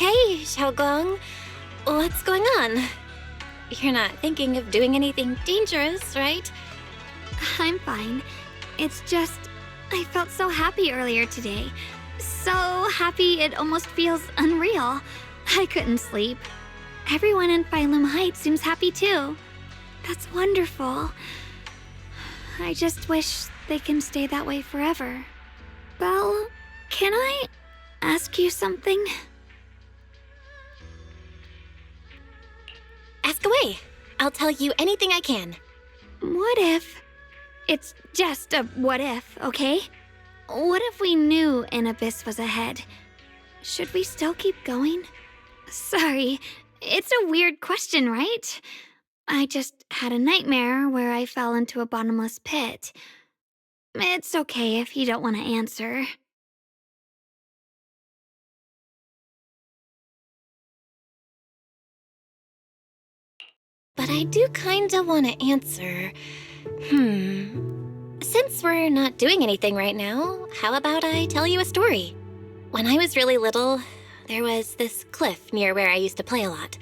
Hey, Xiaogong. What's going on? You're not thinking of doing anything dangerous, right? I'm fine. It's just, I felt so happy earlier today. So happy it almost feels unreal. I couldn't sleep. Everyone in Phylum Heights seems happy too. That's wonderful. I just wish they can stay that way forever. Belle, can I ask you something? Ask away. I'll tell you anything I can. What if... It's just a what if, okay? What if we knew an abyss was ahead? Should we still keep going? Sorry, it's a weird question, right? I just had a nightmare where I fell into a bottomless pit. It's okay if you don't want to answer. But I do kinda want to answer. Since we're not doing anything right now, how about I tell you a story? When I was really little, there was this cliff near where I used to play a lot.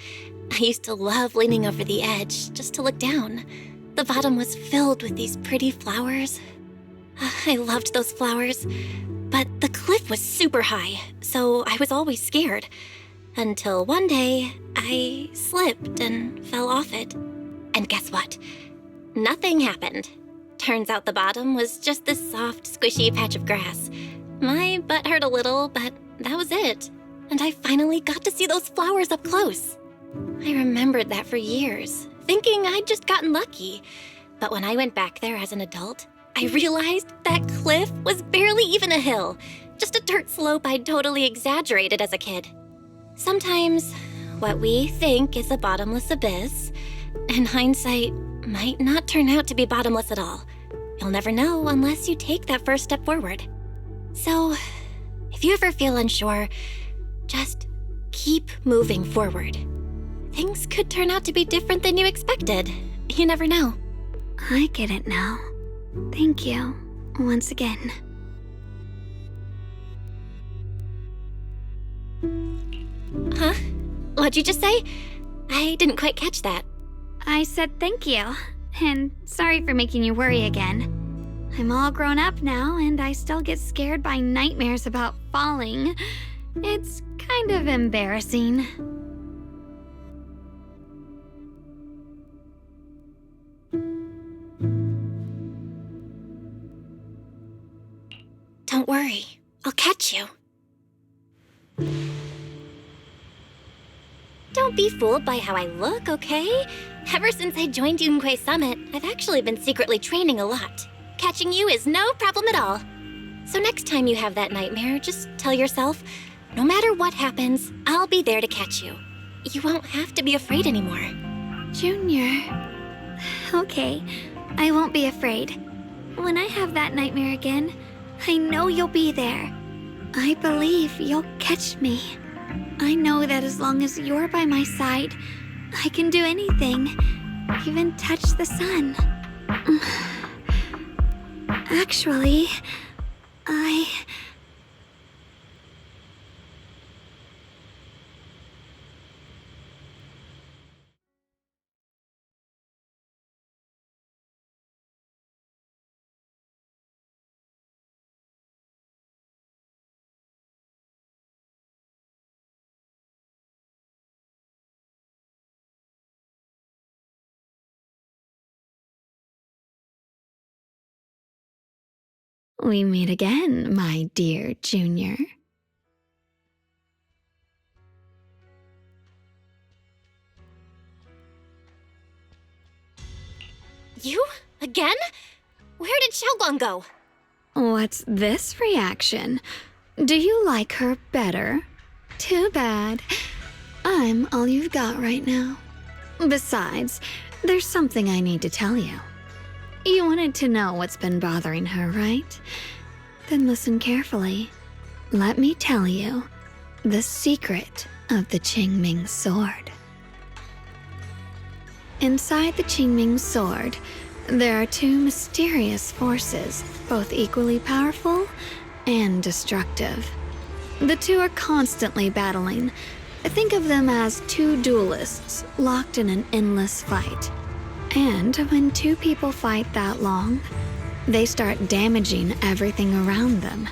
I used to love leaning over the edge just to look down. The bottom was filled with these pretty flowers. I loved those flowers, but the cliff was super high, so I was always scared. Until one day, I slipped and fell off it. And guess what? Nothing happened. Turns out the bottom was just this soft, squishy patch of grass. My butt hurt a little, but that was it. And I finally got to see those flowers up close. I remembered that for years, thinking I'd just gotten lucky. But when I went back there as an adult, I realized that cliff was barely even a hill, just a dirt slope I'd totally exaggerated as a kid. Sometimes, what we think is a bottomless abyss, in hindsight, might not turn out to be bottomless at all. You'll never know unless you take that first step forward. So, if you ever feel unsure, just keep moving forward. Things could turn out to be different than you expected. You never know. I get it now. Thank you, once again. Huh? What'd you just say? I didn't quite catch that. I said thank you, and sorry for making you worry again. I'm all grown up now, and I still get scared by nightmares about falling. It's kind of embarrassing. Don't worry, I'll catch you. Don't be fooled by how I look, okay? Ever since I joined Yunque Summit, I've actually been secretly training a lot. Catching you is no problem at all. So next time you have that nightmare, just tell yourself, no matter what happens, I'll be there to catch you. You won't have to be afraid anymore. Junior. Okay, I won't be afraid. When I have that nightmare again, I know you'll be there. I believe you'll catch me. I know that as long as you're by my side, I can do anything, even touch the sun. Actually, we meet again, my dear Junior. You? Again? Where did Xiaogong go? What's this reaction? Do you like her better? Too bad. I'm all you've got right now. Besides, there's something I need to tell you. You wanted to know what's been bothering her, right? Then listen carefully. Let me tell you the secret of the Qingming sword. Inside the Qingming sword, there are two mysterious forces, both equally powerful and destructive. The two are constantly battling, Think of them as two duelists locked in an endless fight. And when two people fight that long, they start damaging everything around them.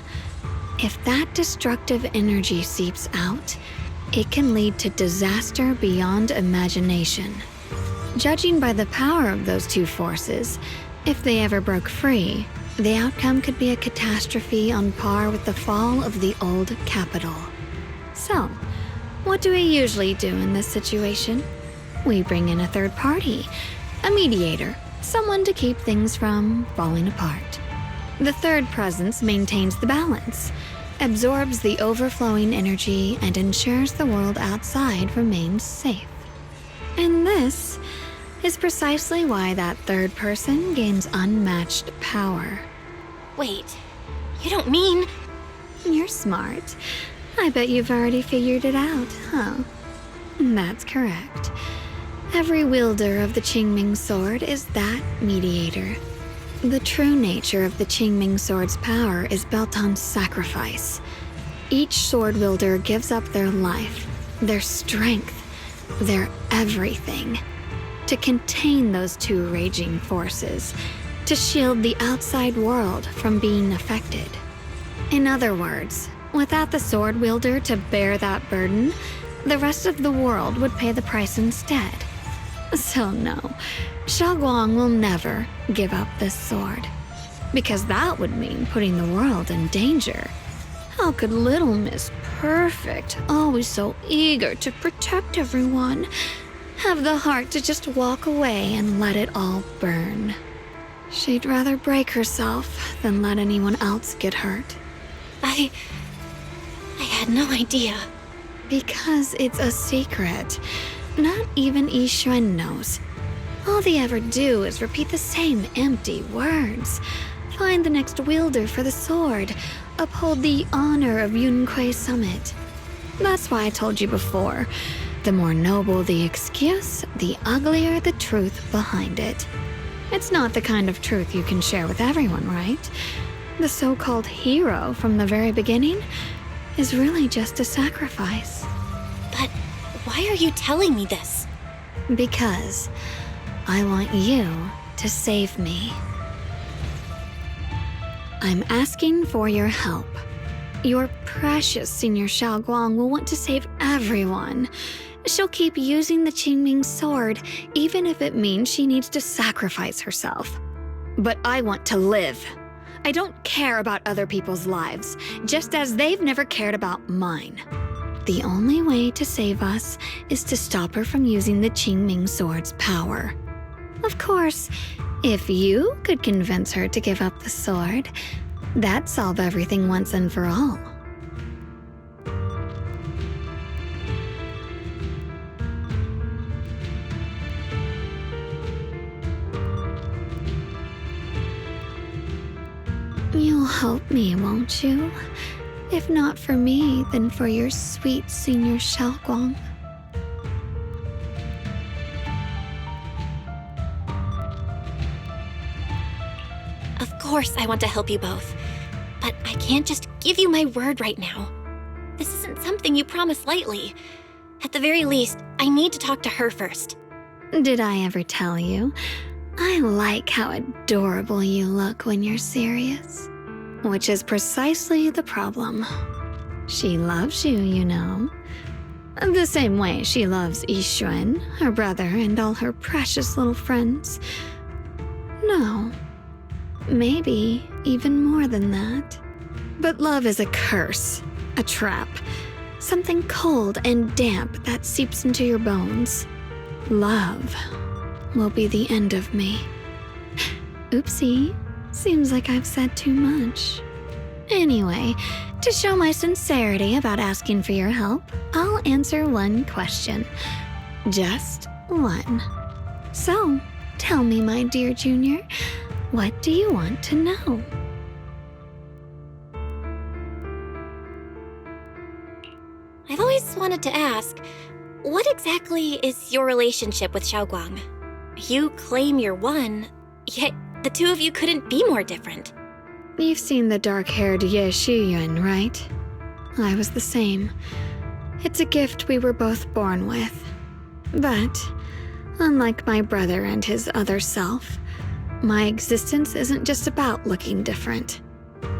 If that destructive energy seeps out, it can lead to disaster beyond imagination. Judging by the power of those two forces, if they ever broke free, the outcome could be a catastrophe on par with the fall of the old capital. So, what do we usually do in this situation? We bring in a third party, a mediator, someone to keep things from falling apart. The third presence maintains the balance, absorbs the overflowing energy, and ensures the world outside remains safe. And this is precisely why that third person gains unmatched power. Wait, you don't mean... You're smart. I bet you've already figured it out, huh? That's correct. Every wielder of the Qingming sword is that mediator. The true nature of the Qingming sword's power is built on sacrifice. Each sword wielder gives up their life, their strength, their everything, to contain those two raging forces, to shield the outside world from being affected. In other words, without the sword wielder to bear that burden, the rest of the world would pay the price instead. So no, Xiaoguang will never give up this sword, because that would mean putting the world in danger. How could little Miss Perfect, always so eager to protect everyone, have the heart to just walk away and let it all burn? She'd rather break herself than let anyone else get hurt. I had no idea. Because it's a secret. Not even Yixuan knows. All they ever do is repeat the same empty words. Find the next wielder for the sword. Uphold the honor of Yunquei Summit. That's why I told you before. The more noble the excuse, the uglier the truth behind it. It's not the kind of truth you can share with everyone, right? The so-called hero from the very beginning is really just a sacrifice. But why are you telling me this? Because I want you to save me. I'm asking for your help. Your precious Senior Xiaoguang will want to save everyone. She'll keep using the Qingming sword, even if it means she needs to sacrifice herself. But I want to live. I don't care about other people's lives, just as they've never cared about mine. The only way to save us is to stop her from using the Qingming sword's power. Of course, if you could convince her to give up the sword, that'd solve everything once and for all. You'll help me, won't you? If not for me, then for your sweet Senior Xiaoguang. Of course I want to help you both, but I can't just give you my word right now. This isn't something you promise lightly. At the very least, I need to talk to her first. Did I ever tell you? I like how adorable you look when you're serious. Which is precisely the problem. She loves you, you know. The same way she loves Yixuan, her brother, and all her precious little friends. No, maybe even more than that. But love is a curse, a trap, something cold and damp that seeps into your bones. Love will be the end of me. Oopsie. Seems like I've said too much. Anyway, to show my sincerity about asking for your help, I'll answer one question. Just one. So, tell me, my dear Junior, what do you want to know? I've always wanted to ask, what exactly is your relationship with Xiaoguang? You claim you're one, yet the two of you couldn't be more different. You've seen the dark-haired Ye Shiyuan, right? I was the same. It's a gift we were both born with. But, unlike my brother and his other self, my existence isn't just about looking different.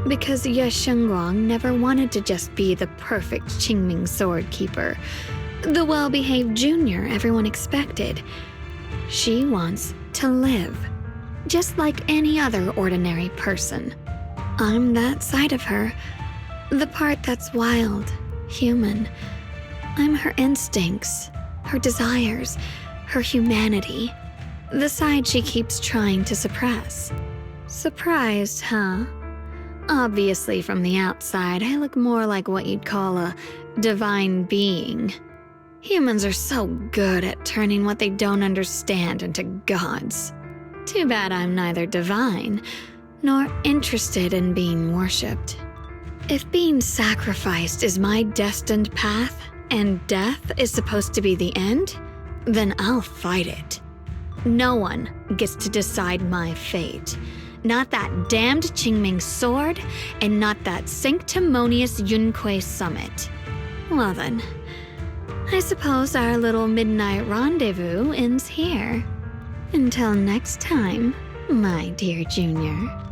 Because Ye Shengguang never wanted to just be the perfect Qingming sword keeper, the well-behaved junior everyone expected. She wants to live, just like any other ordinary person. I'm that side of her, the part that's wild, human. I'm her instincts, her desires, her humanity, the side she keeps trying to suppress. Surprised, huh? Obviously, from the outside, I look more like what you'd call a divine being. Humans are so good at turning what they don't understand into gods. Too bad I'm neither divine nor interested in being worshipped. If being sacrificed is my destined path and death is supposed to be the end, then I'll fight it. No one gets to decide my fate. Not that damned Qingming sword, and not that sanctimonious Yunque summit. Well then, I suppose our little midnight rendezvous ends here. Until next time, my dear Junior.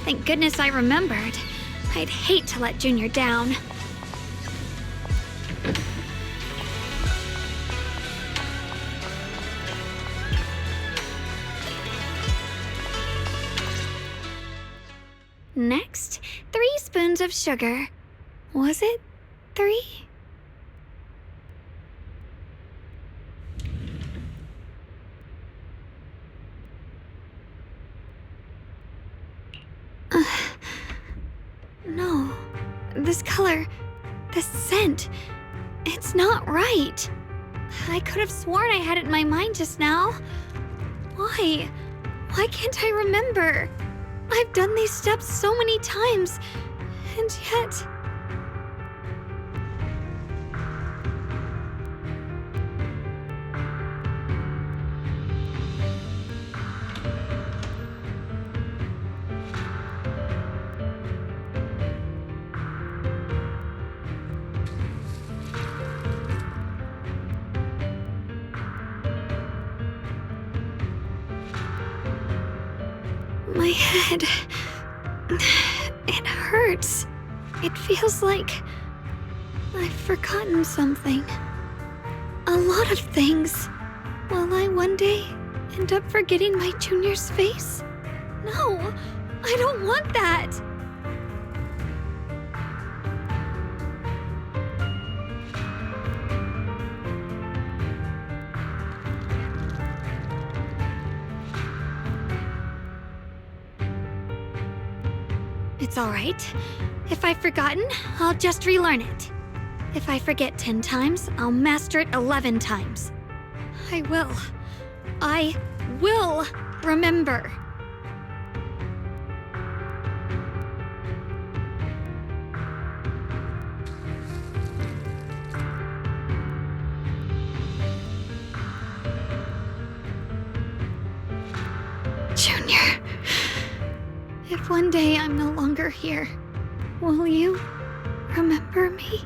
Thank goodness I remembered. I'd hate to let Junior down. Next, 3 spoons of sugar. Was it 3? No. This color, this scent, it's not right. I could have sworn I had it in my mind just now. Why? Why can't I remember? I've done these steps so many times, and yet... My head... it hurts. It feels like I've forgotten something. A lot of things. Will I one day end up forgetting my Junior's face? No, I don't want that. It's all right. If I've forgotten, I'll just relearn it. If I forget 10 times, I'll master it 11 times. I will remember. Junior. If one day I'm no longer here, will you remember me?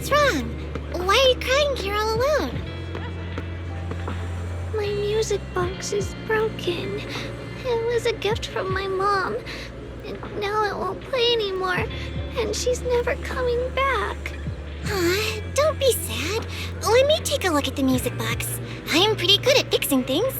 What's wrong? Why are you crying here all alone? My music box is broken. It was a gift from my mom, and now it won't play anymore, and she's never coming back. Aw, don't be sad. Let me take a look at the music box. I'm pretty good at fixing things.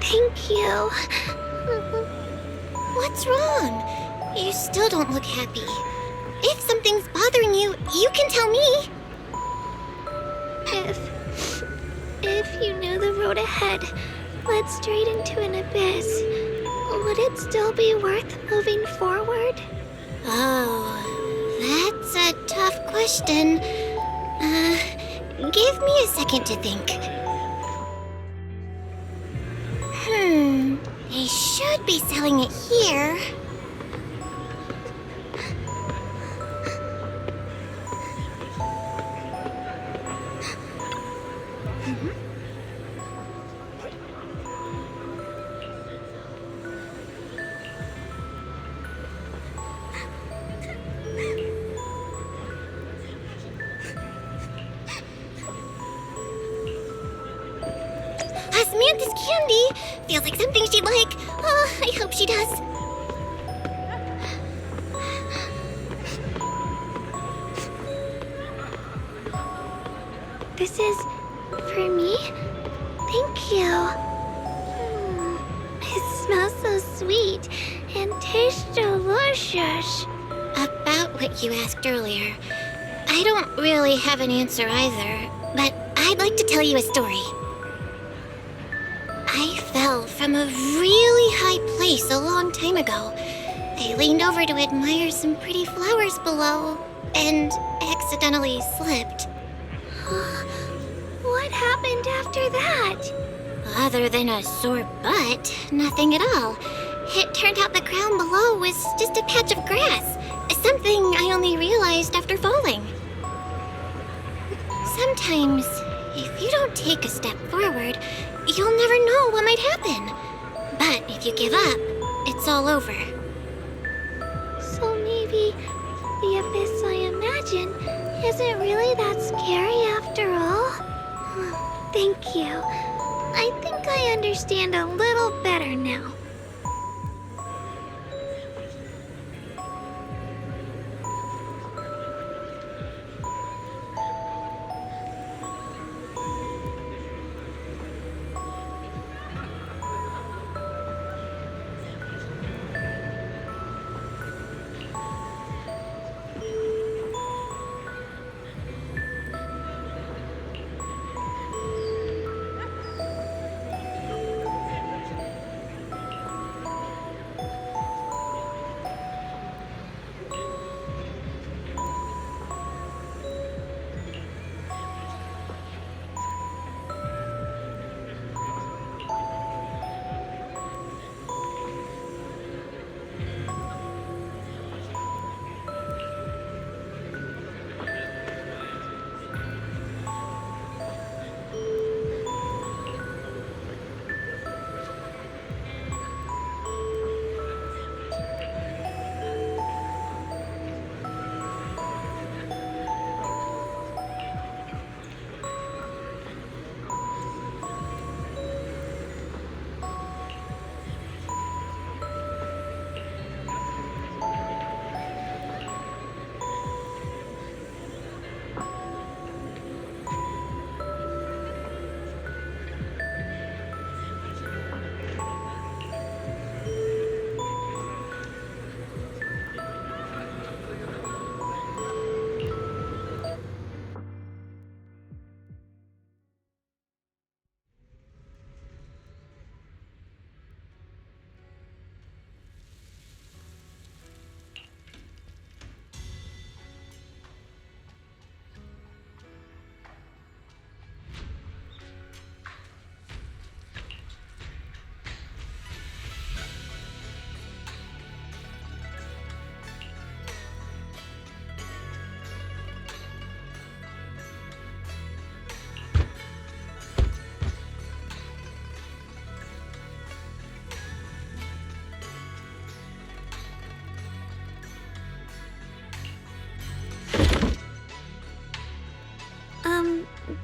Thank you. What's wrong? You still don't look happy. If something's bothering you, you can tell me. If you knew the road ahead led straight into an abyss, would it still be worth moving forward? Oh, that's a tough question. Give me a second to think. They should be selling it here. Samantha's candy! Feels like something she'd like. Oh, I hope she does. This is for me? Thank you. It smells so sweet and tastes delicious. About what you asked earlier, I don't really have an answer either, but I'd like to tell you a story. I fell from a really high place a long time ago. I leaned over to admire some pretty flowers below and accidentally slipped. What happened after that? Other than a sore butt, nothing at all. It turned out the ground below was just a patch of grass, something I only realized after falling. Sometimes, if you don't take a step forward, you'll never know what might happen. But if you give up, it's all over. So maybe the abyss I imagine isn't really that scary after all? Thank you. I think I understand a little better now.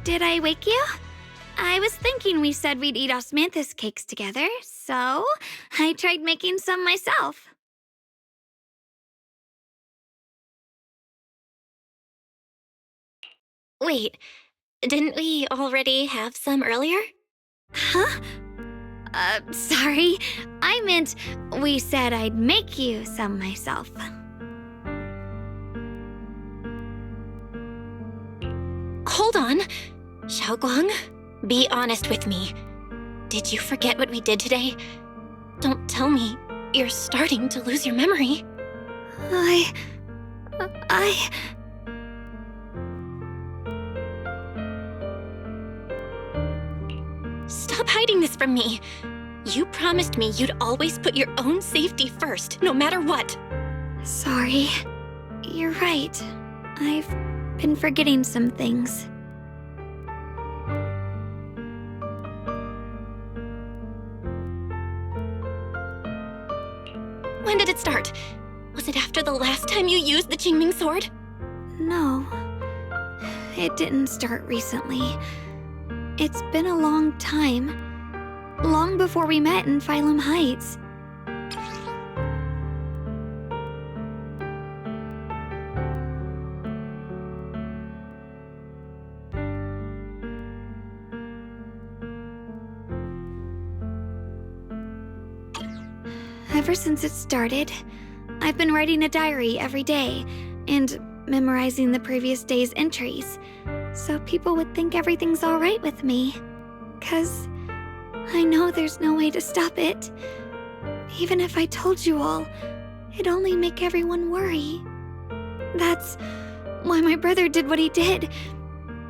Did I wake you? I was thinking we said we'd eat osmanthus cakes together, so I tried making some myself. Wait, didn't we already have some earlier? Huh? Sorry. I meant we said I'd make you some myself. Hold on. Xiaoguang, be honest with me. Did you forget what we did today? Don't tell me you're starting to lose your memory. I... Stop hiding this from me. You promised me you'd always put your own safety first, no matter what. Sorry. You're right. I've been forgetting some things. When did it start? Was it after the last time you used the Qingming sword? No. It didn't start recently. It's been a long time. Long before we met in Phylum Heights. Ever since it started, I've been writing a diary every day and memorizing the previous day's entries, so people would think everything's all right with me. 'Cause I know there's no way to stop it. Even if I told you all, it'd only make everyone worry. That's why my brother did what he did.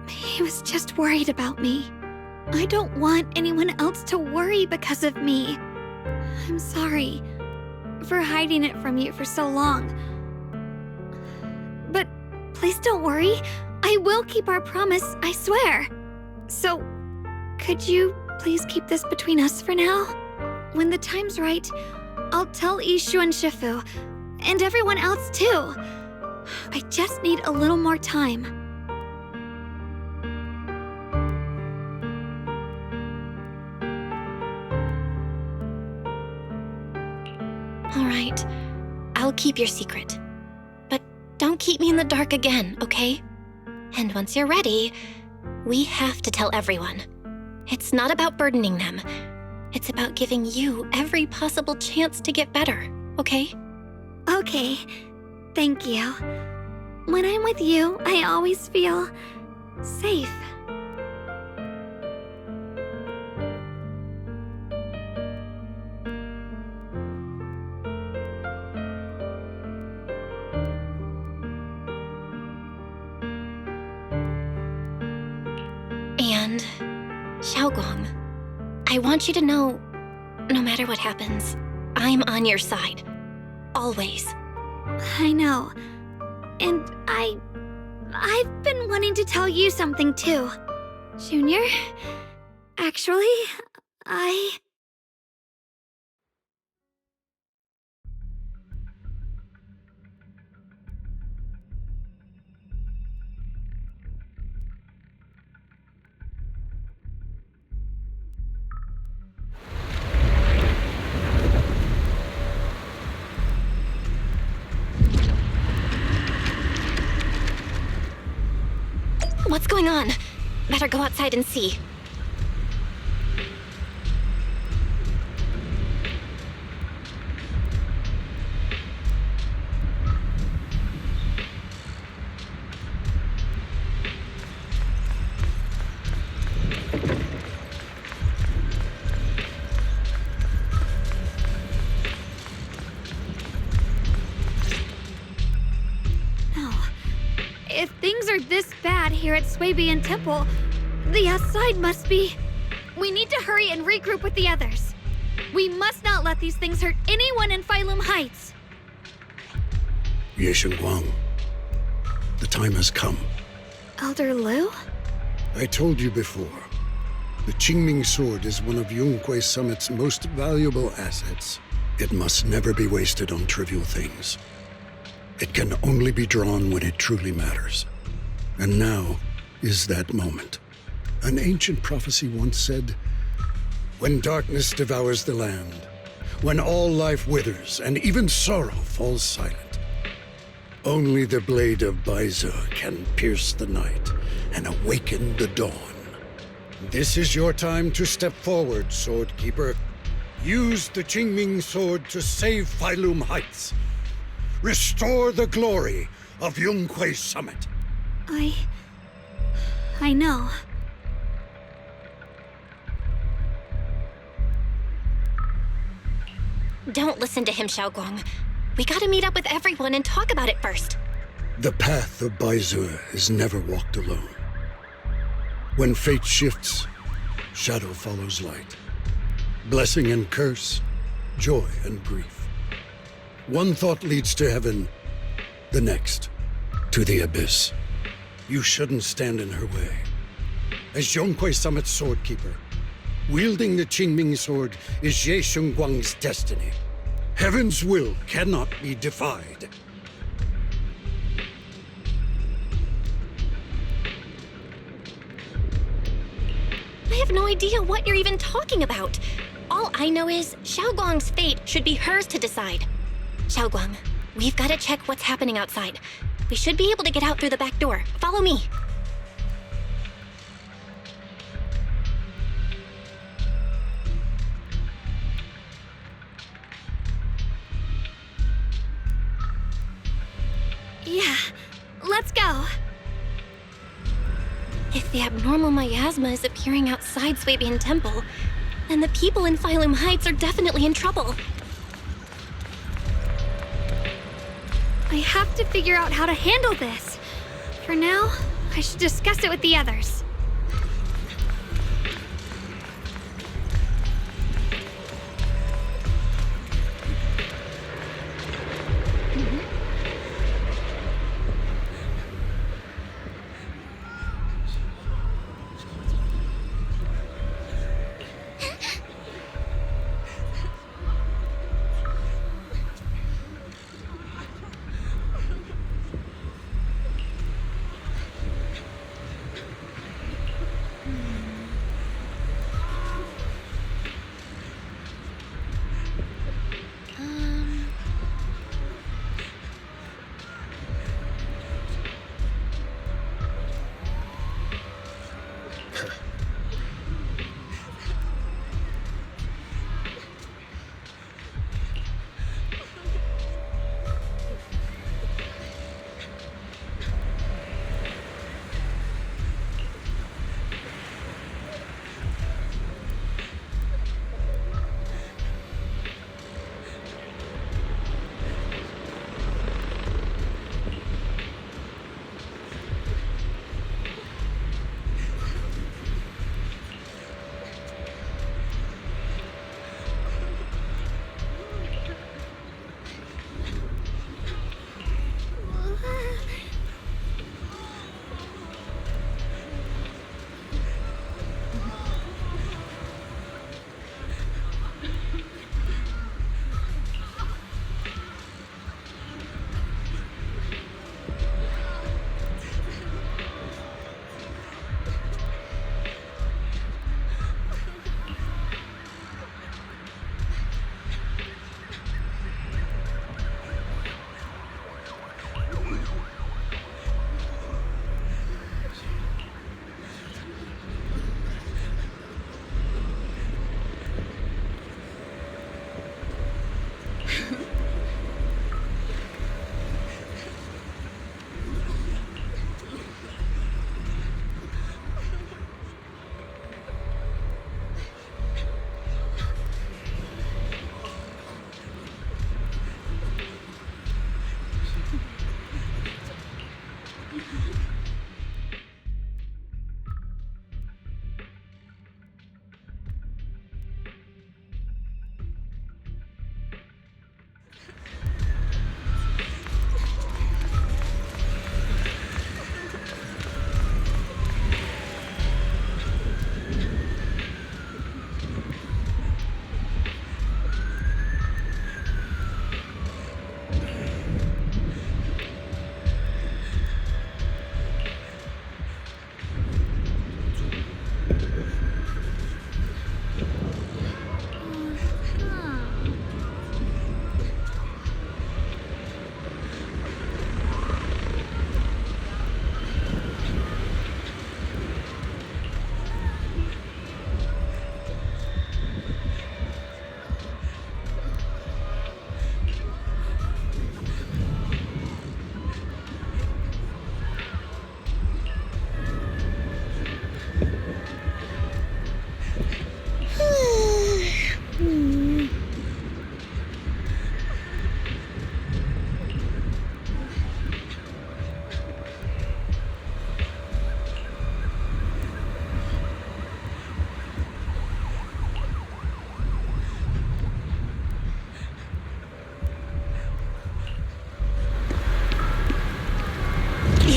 He was just worried about me. I don't want anyone else to worry because of me. I'm sorry for hiding it from you for so long. But please don't worry. I will keep our promise, I swear. So, could you please keep this between us for now? When the time's right, I'll tell Ishu and Shifu, and everyone else too. I just need a little more time. All right, I'll keep your secret. But don't keep me in the dark again, okay? And once you're ready, we have to tell everyone. It's not about burdening them. It's about giving you every possible chance to get better, okay? Okay, thank you. When I'm with you, I always feel safe. And, Xiaoguang, I want you to know, no matter what happens, I'm on your side. Always. I know. And I've been wanting to tell you something too. Junior, actually, What's going on? Better go outside and see. if things are this bad here at Swabian Temple, the outside must be... We need to hurry and regroup with the others. We must not let these things hurt anyone in Phylum Heights. Ye Guang, the time has come. Elder Liu? I told you before, the Qingming sword is one of Yonghui Summit's most valuable assets. It must never be wasted on trivial things. It can only be drawn when it truly matters. And now is that moment. An ancient prophecy once said, "When darkness devours the land, when all life withers and even sorrow falls silent, only the blade of Baizur can pierce the night and awaken the dawn." This is your time to step forward, Swordkeeper. Use the Qingming sword to save Phylum Heights. Restore the glory of Yunquay Summit. I know. Don't listen to him, Xiaoguang. We gotta meet up with everyone and talk about it first. The path of Baizur is never walked alone. When fate shifts, shadow follows light. Blessing and curse, joy and grief. One thought leads to heaven, the next to the abyss. You shouldn't stand in her way. As Yunquay Summit's swordkeeper, wielding the Qingming sword is Ye Shengguang's destiny. Heaven's will cannot be defied. I have no idea what you're even talking about. All I know is Xiaoguang's fate should be hers to decide. Xiaoguang, we've got to check what's happening outside. We should be able to get out through the back door. Follow me. Yeah, let's go. If the abnormal miasma is appearing outside Swabian Temple, then the people in Phylum Heights are definitely in trouble. I have to figure out how to handle this. For now, I should discuss it with the others.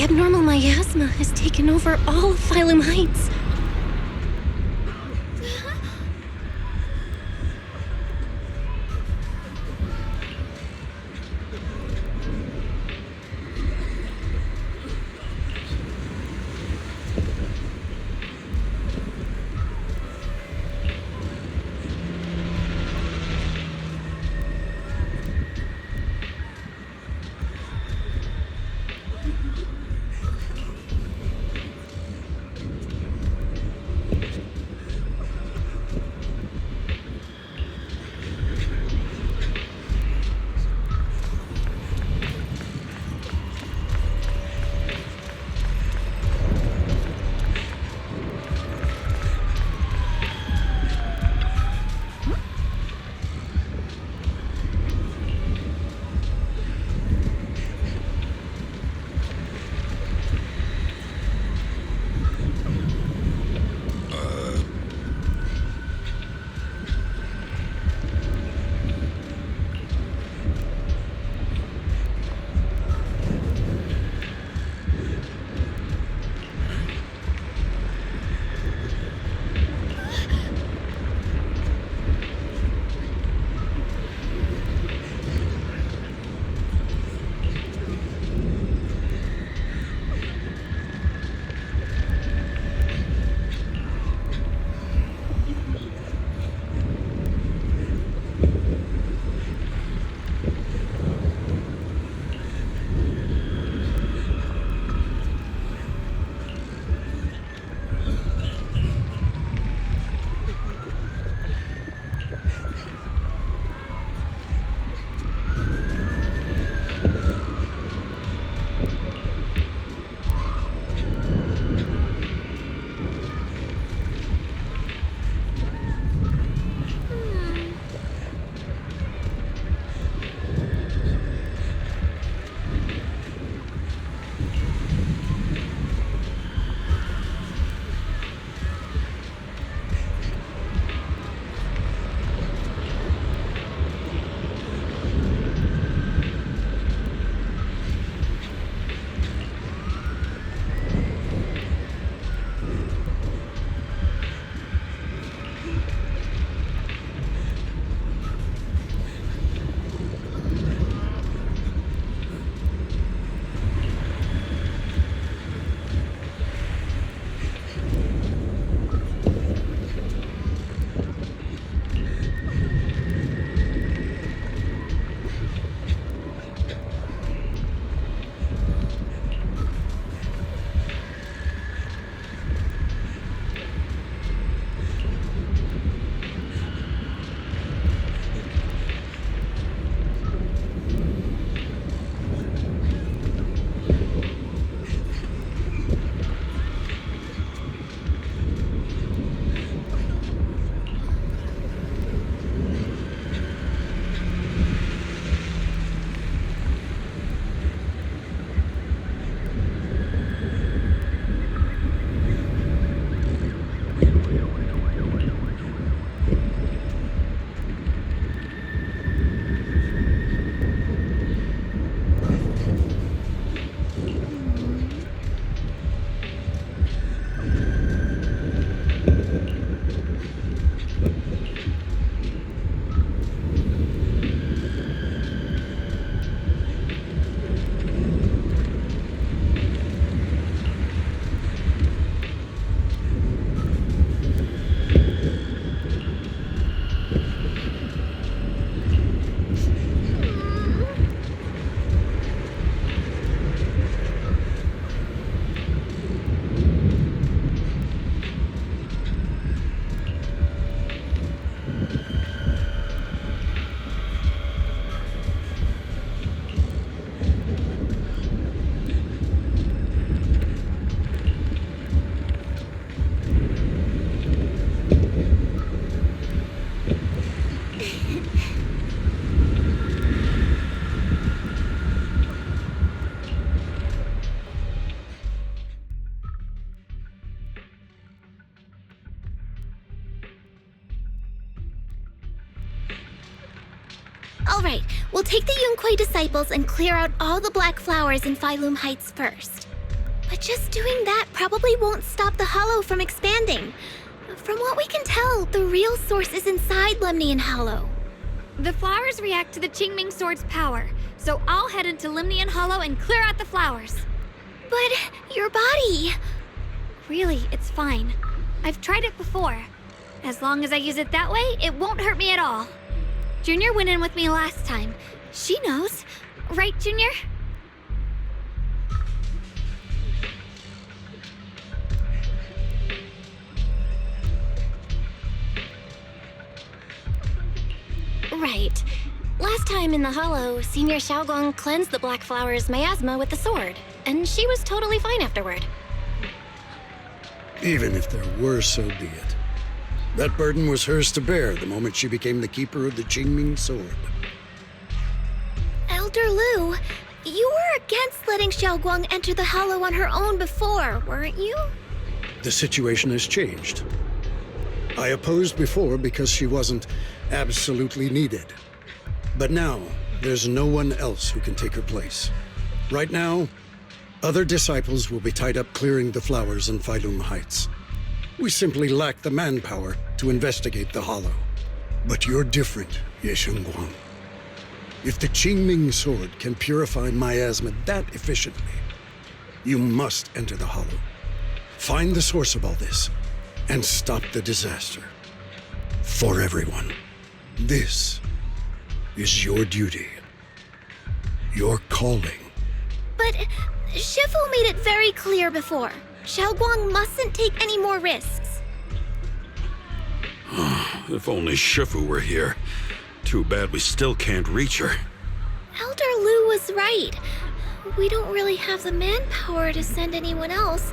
abnormal miasma has taken over all of Phylum Heights. All right, we'll take the Yunquei disciples and clear out all the black flowers in Phylum Heights first. But just doing that probably won't stop the hollow from expanding. From what we can tell, the real source is inside Lemnian Hollow. The flowers react to the Qingming Sword's power, so I'll head into Lemnian Hollow and clear out the flowers. But your body... Really, it's fine. I've tried it before. As long as I use it that way, it won't hurt me at all. Junior went in with me last time. She knows. Right, Junior? Right. Last time in the Hollow, Senior Xiaoguang cleansed the Black Flower's miasma with the sword, and she was totally fine afterward. Even if there were, so be it. That burden was hers to bear the moment she became the keeper of the Qingming Sword. Elder Lu, you were against letting Xiaoguang enter the Hollow on her own before, weren't you? The situation has changed. I opposed before because she wasn't absolutely needed. But now, there's no one else who can take her place. Right now, other disciples will be tied up clearing the flowers in Failum Heights. We simply lack the manpower to investigate the Hollow. But you're different, Ye Shengguang. If the Qingming Sword can purify miasma that efficiently, you must enter the Hollow. Find the source of all this, and stop the disaster. For everyone. This is your duty. Your calling. But Shifu made it very clear before. Xiaoguang mustn't take any more risks. If only Shifu were here. Too bad we still can't reach her. Elder Lu was right. We don't really have the manpower to send anyone else.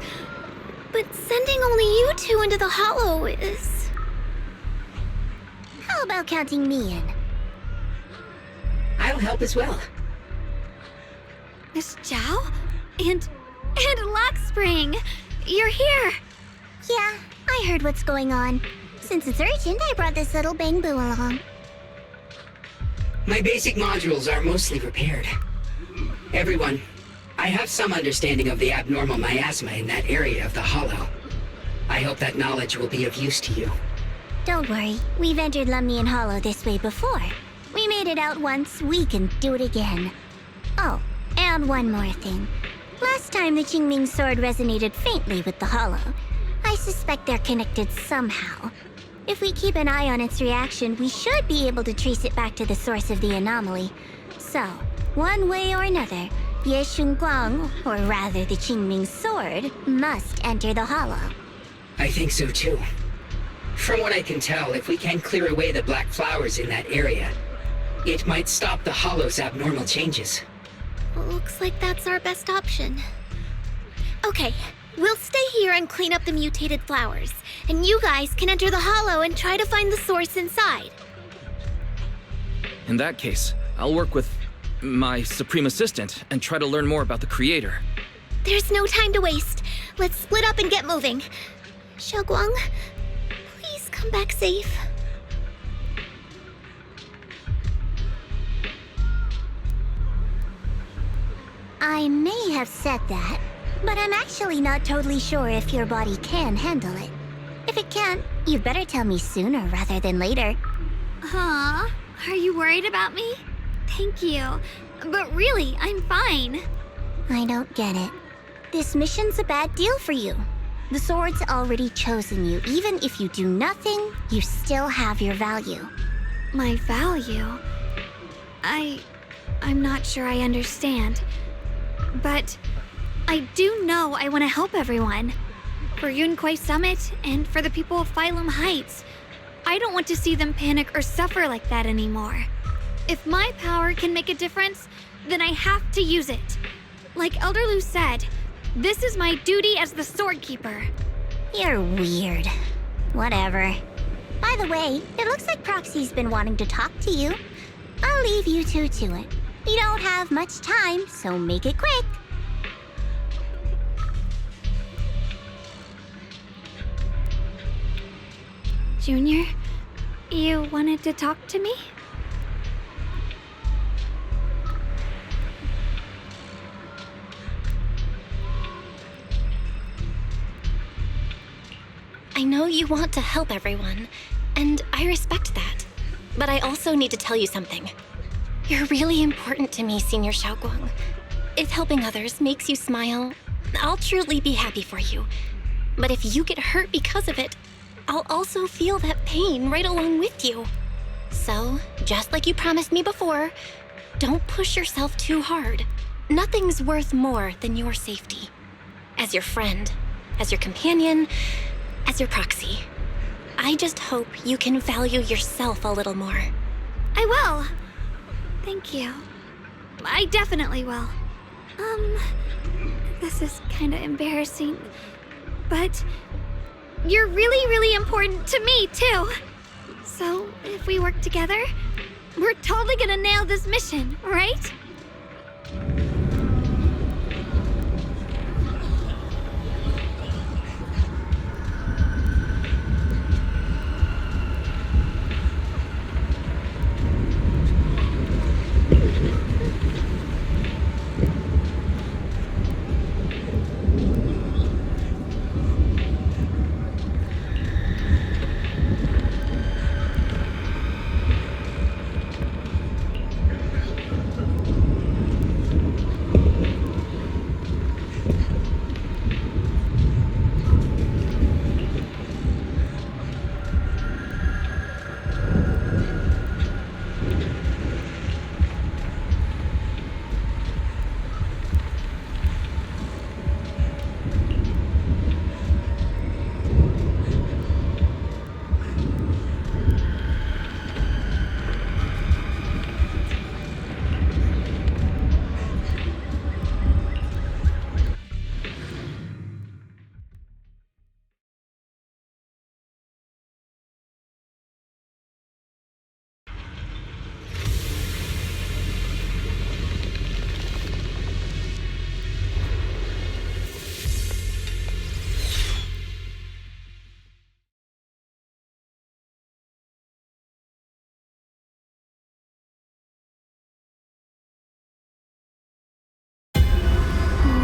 But sending only you two into the Hollow is... How about counting me in? I'll help as well. Miss Zhao? And Lockspring! You're here! Yeah, I heard what's going on. Since it's urgent, I brought this little bang-boo along. My basic modules are mostly repaired. Everyone, I have some understanding of the abnormal miasma in that area of the Hollow. I hope that knowledge will be of use to you. Don't worry, we've entered Lemnian Hollow this way before. We made it out once, we can do it again. Oh, and one more thing. Last time the Qingming Sword resonated faintly with the Hollow. I suspect they're connected somehow. If we keep an eye on its reaction, we should be able to trace it back to the source of the anomaly. So, one way or another, Ye Shengguang, or rather the Qingming Sword, must enter the Hollow. I think so too. From what I can tell, if we can clear away the black flowers in that area, it might stop the Hollow's abnormal changes. Looks like that's our best option. Okay, we'll stay here and clean up the mutated flowers. And you guys can enter the Hollow and try to find the source inside. In that case, I'll work with my Supreme Assistant and try to learn more about the Creator. There's no time to waste. Let's split up and get moving. Xiaoguang, please come back safe. I may have said that, but I'm actually not totally sure if your body can handle it. If it can't, you'd better tell me sooner rather than later. Huh? Are you worried about me? Thank you. But really, I'm fine. I don't get it. This mission's a bad deal for you. The sword's already chosen you. Even if you do nothing, you still have your value. My value? I'm not sure I understand. But I do know I want to help everyone. For Yunquai Summit and for the people of Failum Heights. I don't want to see them panic or suffer like that anymore. If my power can make a difference, then I have to use it. Like Elder Lu said, this is my duty as the Sword Keeper. You're weird. Whatever. By the way, it looks like Proxy's been wanting to talk to you. I'll leave you two to it. You don't have much time, so make it quick. Junior, you wanted to talk to me? I know you want to help everyone, and I respect that. But I also need to tell you something. You're really important to me, Senior Xiaoguang. If helping others makes you smile, I'll truly be happy for you. But if you get hurt because of it, I'll also feel that pain right along with you. So, just like you promised me before, don't push yourself too hard. Nothing's worth more than your safety. As your friend, as your companion, as your proxy. I just hope you can value yourself a little more. I will. Thank you. I definitely will. This is kinda embarrassing, but you're really, really important to me, too. So, if we work together, we're totally gonna nail this mission, right?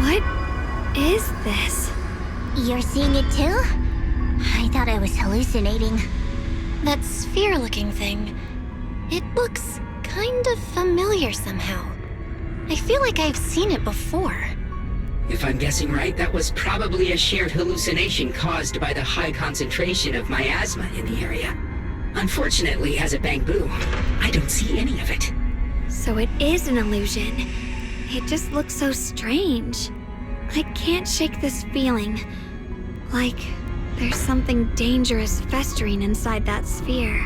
What is this? You're seeing it too? I thought I was hallucinating. That sphere-looking thing. It looks kind of familiar somehow. I feel like I've seen it before. If I'm guessing right, that was probably a shared hallucination caused by the high concentration of miasma in the area. Unfortunately, as a Bangbu, I don't see any of it. So it is an illusion. It just looks so strange. I can't shake this feeling. Like there's something dangerous festering inside that sphere.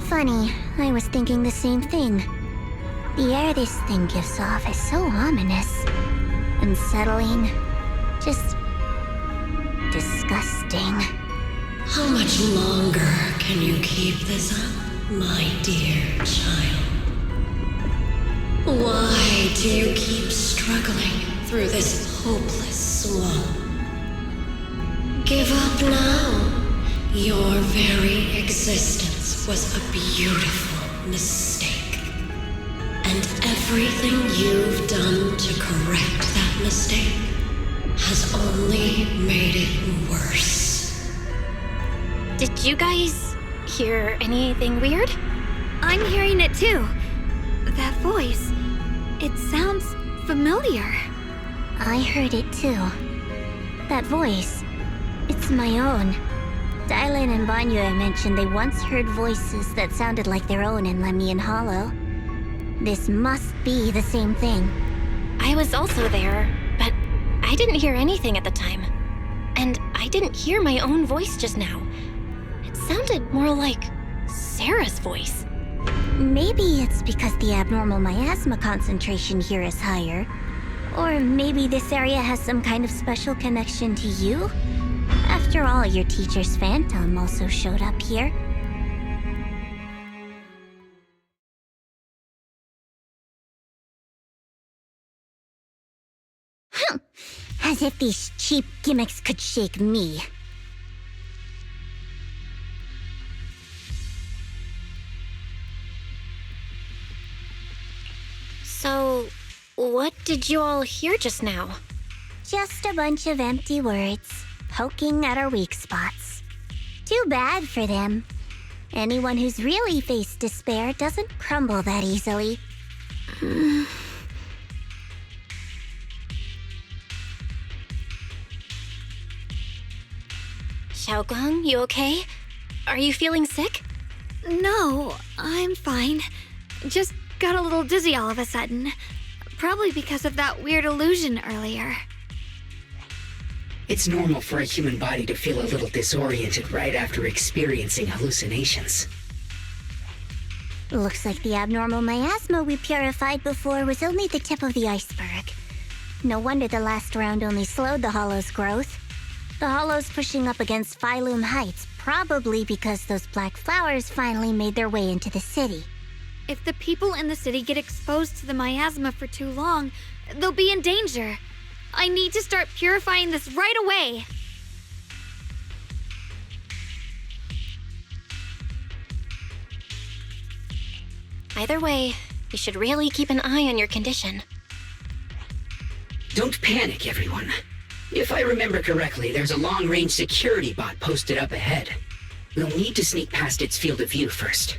Funny, I was thinking the same thing. The air this thing gives off is so ominous. Unsettling. Just disgusting. How much longer can you keep this up, my dear child? Why do you keep struggling through this hopeless swamp? Give up now. Your very existence was a beautiful mistake. And everything you've done to correct that mistake has only made it worse. Did you guys hear anything weird? I'm hearing it too. That voice. It sounds familiar. I heard it too. That voice. It's my own. Dylan and Banyue mentioned they once heard voices that sounded like their own in Lemian Hollow. This must be the same thing. I was also there, but I didn't hear anything at the time. And I didn't hear my own voice just now. It sounded more like Sarah's voice. Maybe it's because the abnormal miasma concentration here is higher. Or maybe this area has some kind of special connection to you? After all, your teacher's phantom also showed up here. As if these cheap gimmicks could shake me. So, what did you all hear just now? Just a bunch of empty words, poking at our weak spots. Too bad for them. Anyone who's really faced despair doesn't crumble that easily. Xiaoguang, you okay? Are you feeling sick? No, I'm fine. Just got a little dizzy all of a sudden. Probably because of that weird illusion earlier. It's normal for a human body to feel a little disoriented right after experiencing hallucinations. Looks like the abnormal miasma we purified before was only the tip of the iceberg. No wonder the last round only slowed the Hollow's growth. The Hollow's pushing up against Phylum Heights, probably because those black flowers finally made their way into the city. If the people in the city get exposed to the miasma for too long, they'll be in danger. I need to start purifying this right away. Either way, you should really keep an eye on your condition. Don't panic, everyone. If I remember correctly, there's a long-range security bot posted up ahead. We'll need to sneak past its field of view first.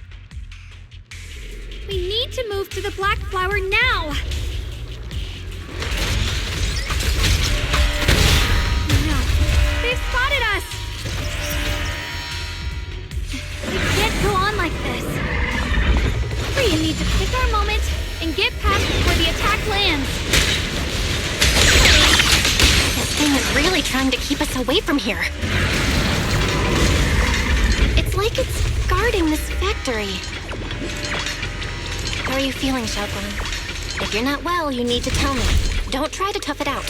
We need to move to the black flower now! No, they've spotted us! We can't go on like this. We need to pick our moment and get past before the attack lands. This thing is really trying to keep us away from here. It's like it's guarding this factory. How are you feeling, Xiaoguang? If you're not well, you need to tell me. Don't try to tough it out.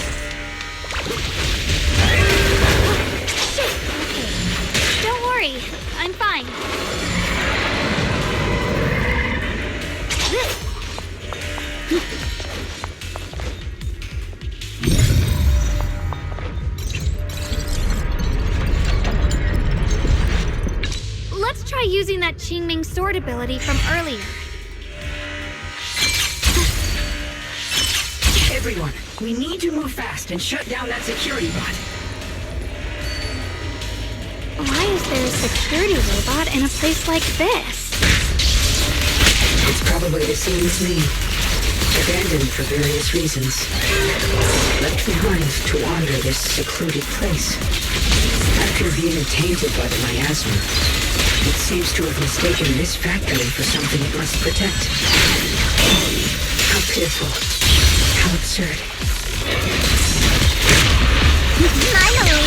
Shit! Okay. Don't worry, I'm fine. Let's try using that Qingming sword ability from earlier. Everyone, we need to move fast and shut down that security bot. Why is there a security robot in a place like this? It's probably the same as me. Abandoned for various reasons. Left behind to wander this secluded place. After being tainted by the miasma, it seems to have mistaken this factory for something it must protect. How pitiful. How absurd. Finally!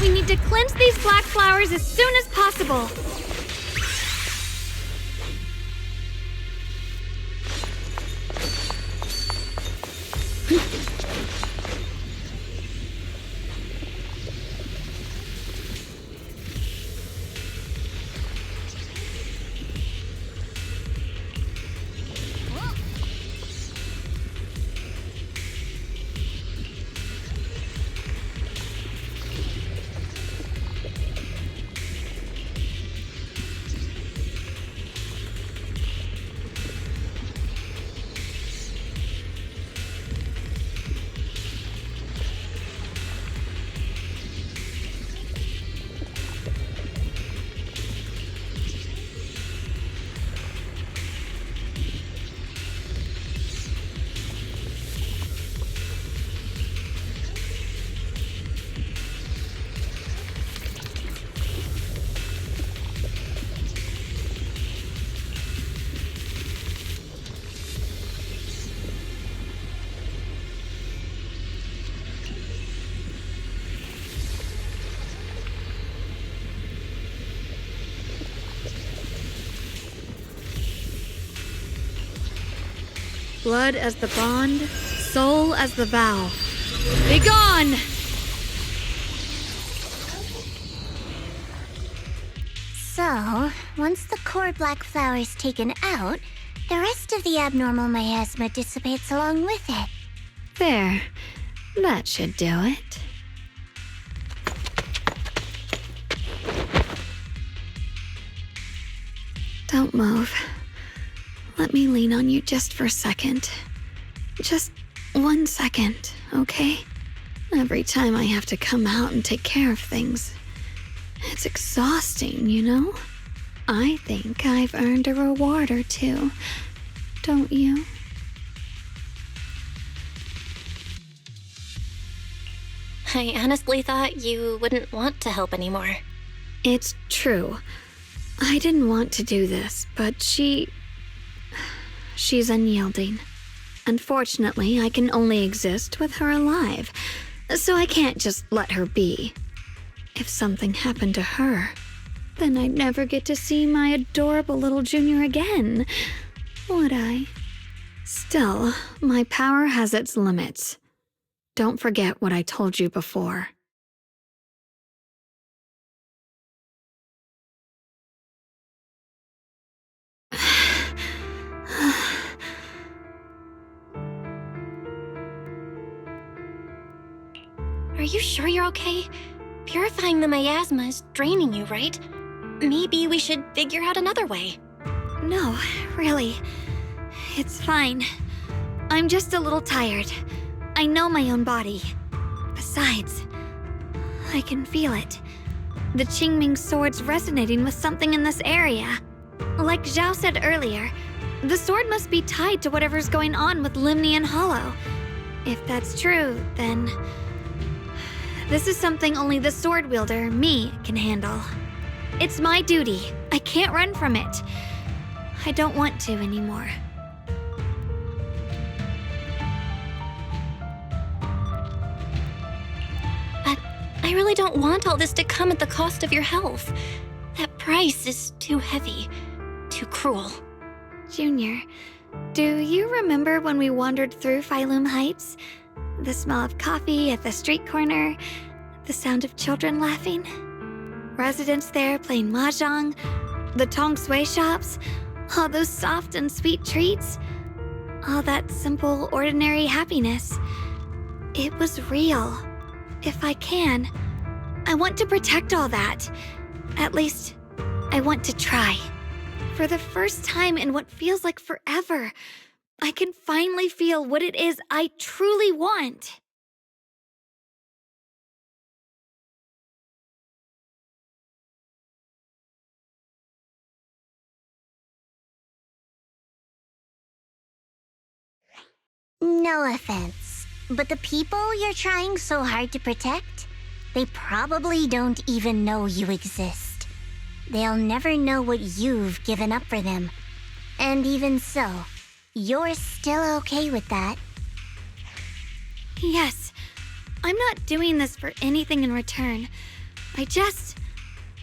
We need to cleanse these black flowers as soon as possible. Blood as the bond, soul as the vow. Be gone! So, once the core black flower is taken out, the rest of the abnormal miasma dissipates along with it. There. That should do it. Don't move. Let me lean on you just for a second. Just 1 second, okay? Every time I have to come out and take care of things, it's exhausting, you know? I think I've earned a reward or two, don't you? I honestly thought you wouldn't want to help anymore. It's true. I didn't want to do this, but she's unyielding. Unfortunately, I can only exist with her alive, so I can't just let her be. If something happened to her, then I'd never get to see my adorable little junior again, would I? Still, my power has its limits. Don't forget what I told you before. Are you sure you're okay? Purifying the miasma is draining you, right? Maybe we should figure out another way. No, really. It's fine. I'm just a little tired. I know my own body. Besides, I can feel it. The Qingming sword's resonating with something in this area. Like Zhao said earlier, the sword must be tied to whatever's going on with Limnian Hollow. If that's true, then this is something only the sword wielder, me, can handle. It's my duty. I can't run from it. I don't want to anymore. But I really don't want all this to come at the cost of your health. That price is too heavy, too cruel. Junior, do you remember when we wandered through Phylum Heights? The smell of coffee at the street corner, the sound of children laughing, residents there playing mahjong, the tong sui shops, all those soft and sweet treats, all that simple, ordinary happiness. It was real. If I can, I want to protect all that. At least, I want to try. For the first time in what feels like forever, I can finally feel what it is I truly want. No offense, but the people you're trying so hard to protect, they probably don't even know you exist. They'll never know what you've given up for them. And even so, you're still okay with that. Yes, I'm not doing this for anything in return. I just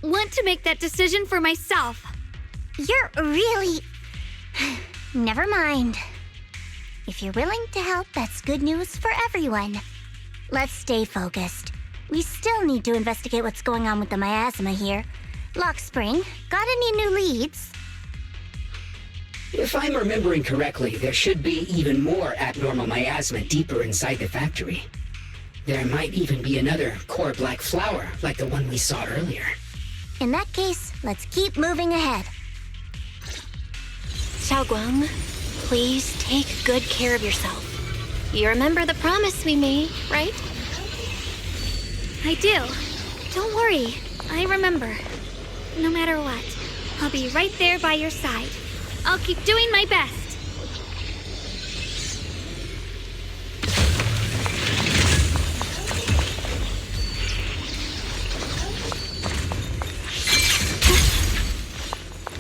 want to make that decision for myself. You're really... Never mind. If you're willing to help, that's good news for everyone. Let's stay focused. We still need to investigate what's going on with the miasma here. Lock Spring, got any new leads? If I'm remembering correctly, there should be even more abnormal miasma deeper inside the factory. There might even be another core black flower, like the one we saw earlier. In that case, let's keep moving ahead. Xiaoguang, please take good care of yourself. You remember the promise we made, right? I do. Don't worry, I remember. No matter what, I'll be right there by your side. I'll keep doing my best.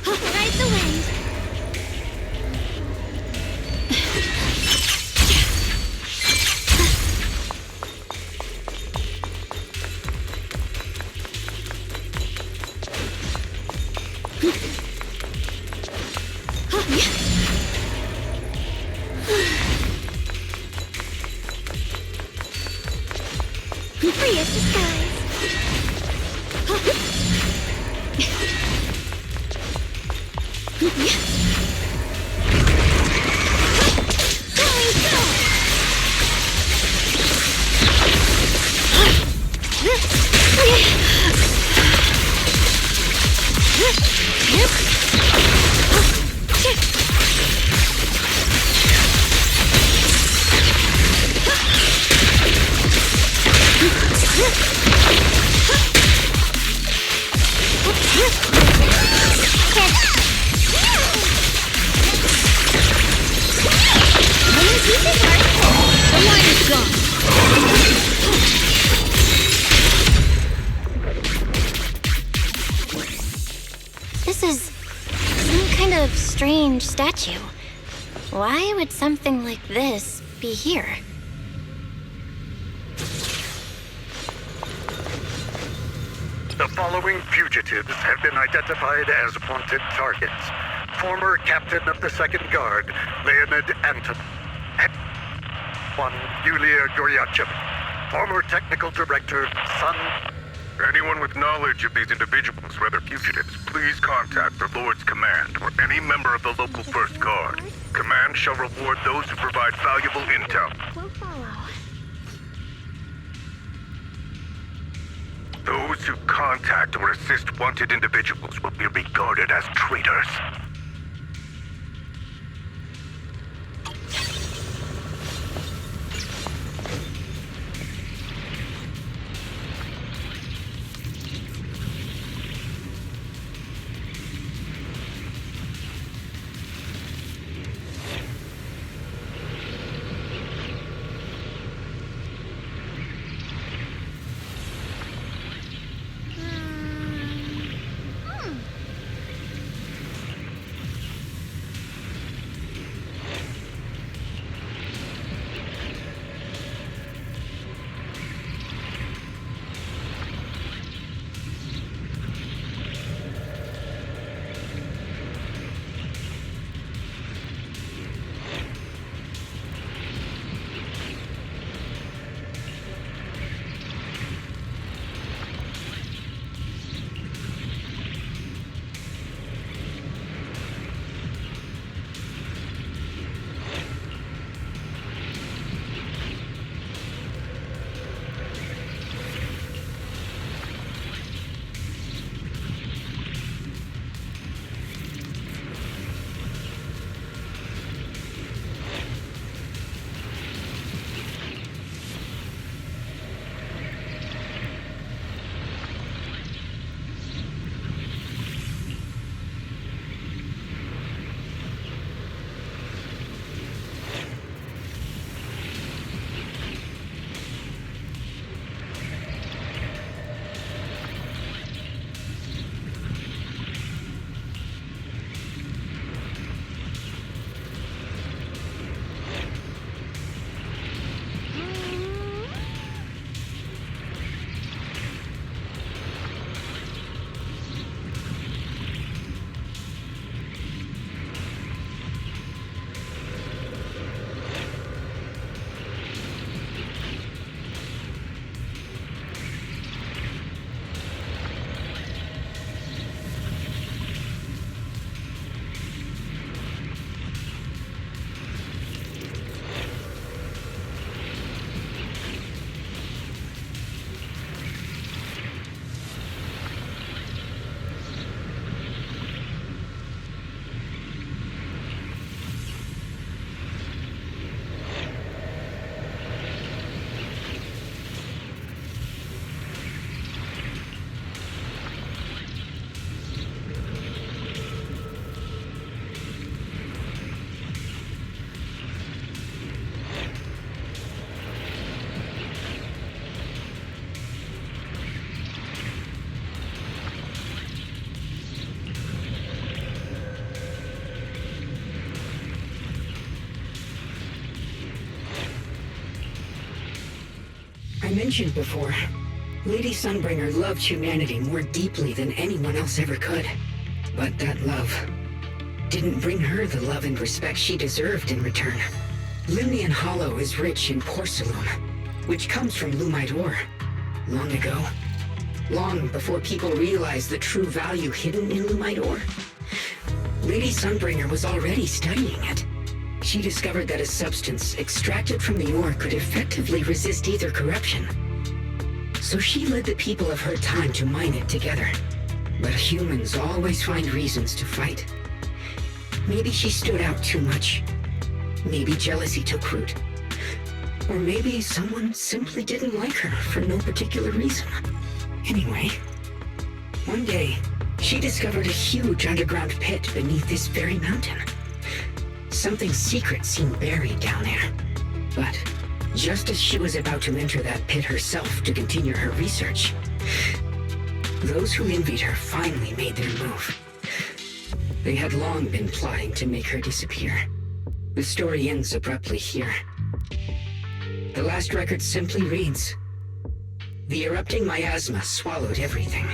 Ride the wind. Free as disguise. The line is gone. This is some kind of strange statue. Why would something like this be here? The following fugitives have been identified as wanted targets. Former captain of the Second Guard, Leonid Anton. One, Yulia Goryachev. Former technical director, Sun. Anyone with knowledge of these individuals, whether fugitives, please contact the Lord's Command or any member of the local First Guard. Command shall reward those who provide valuable intel. We'll follow. Those who contact or assist wanted individuals will be regarded as traitors. I mentioned before, Lady Sunbringer loved humanity more deeply than anyone else ever could. But that love didn't bring her the love and respect she deserved in return. Limnian Hollow is rich in porcelain, which comes from Lumite ore. Long ago. Long before people realized the true value hidden in Lumidor. Lady Sunbringer was already studying it. She discovered that a substance extracted from the ore could effectively resist ether corruption. So she led the people of her time to mine it together. But humans always find reasons to fight. Maybe she stood out too much. Maybe jealousy took root. Or maybe someone simply didn't like her for no particular reason. Anyway, one day, she discovered a huge underground pit beneath this very mountain. Something secret seemed buried down there. But just as she was about to enter that pit herself to continue her research, those who envied her finally made their move. They had long been plotting to make her disappear. The story ends abruptly here. The last record simply reads, "The erupting miasma swallowed everything."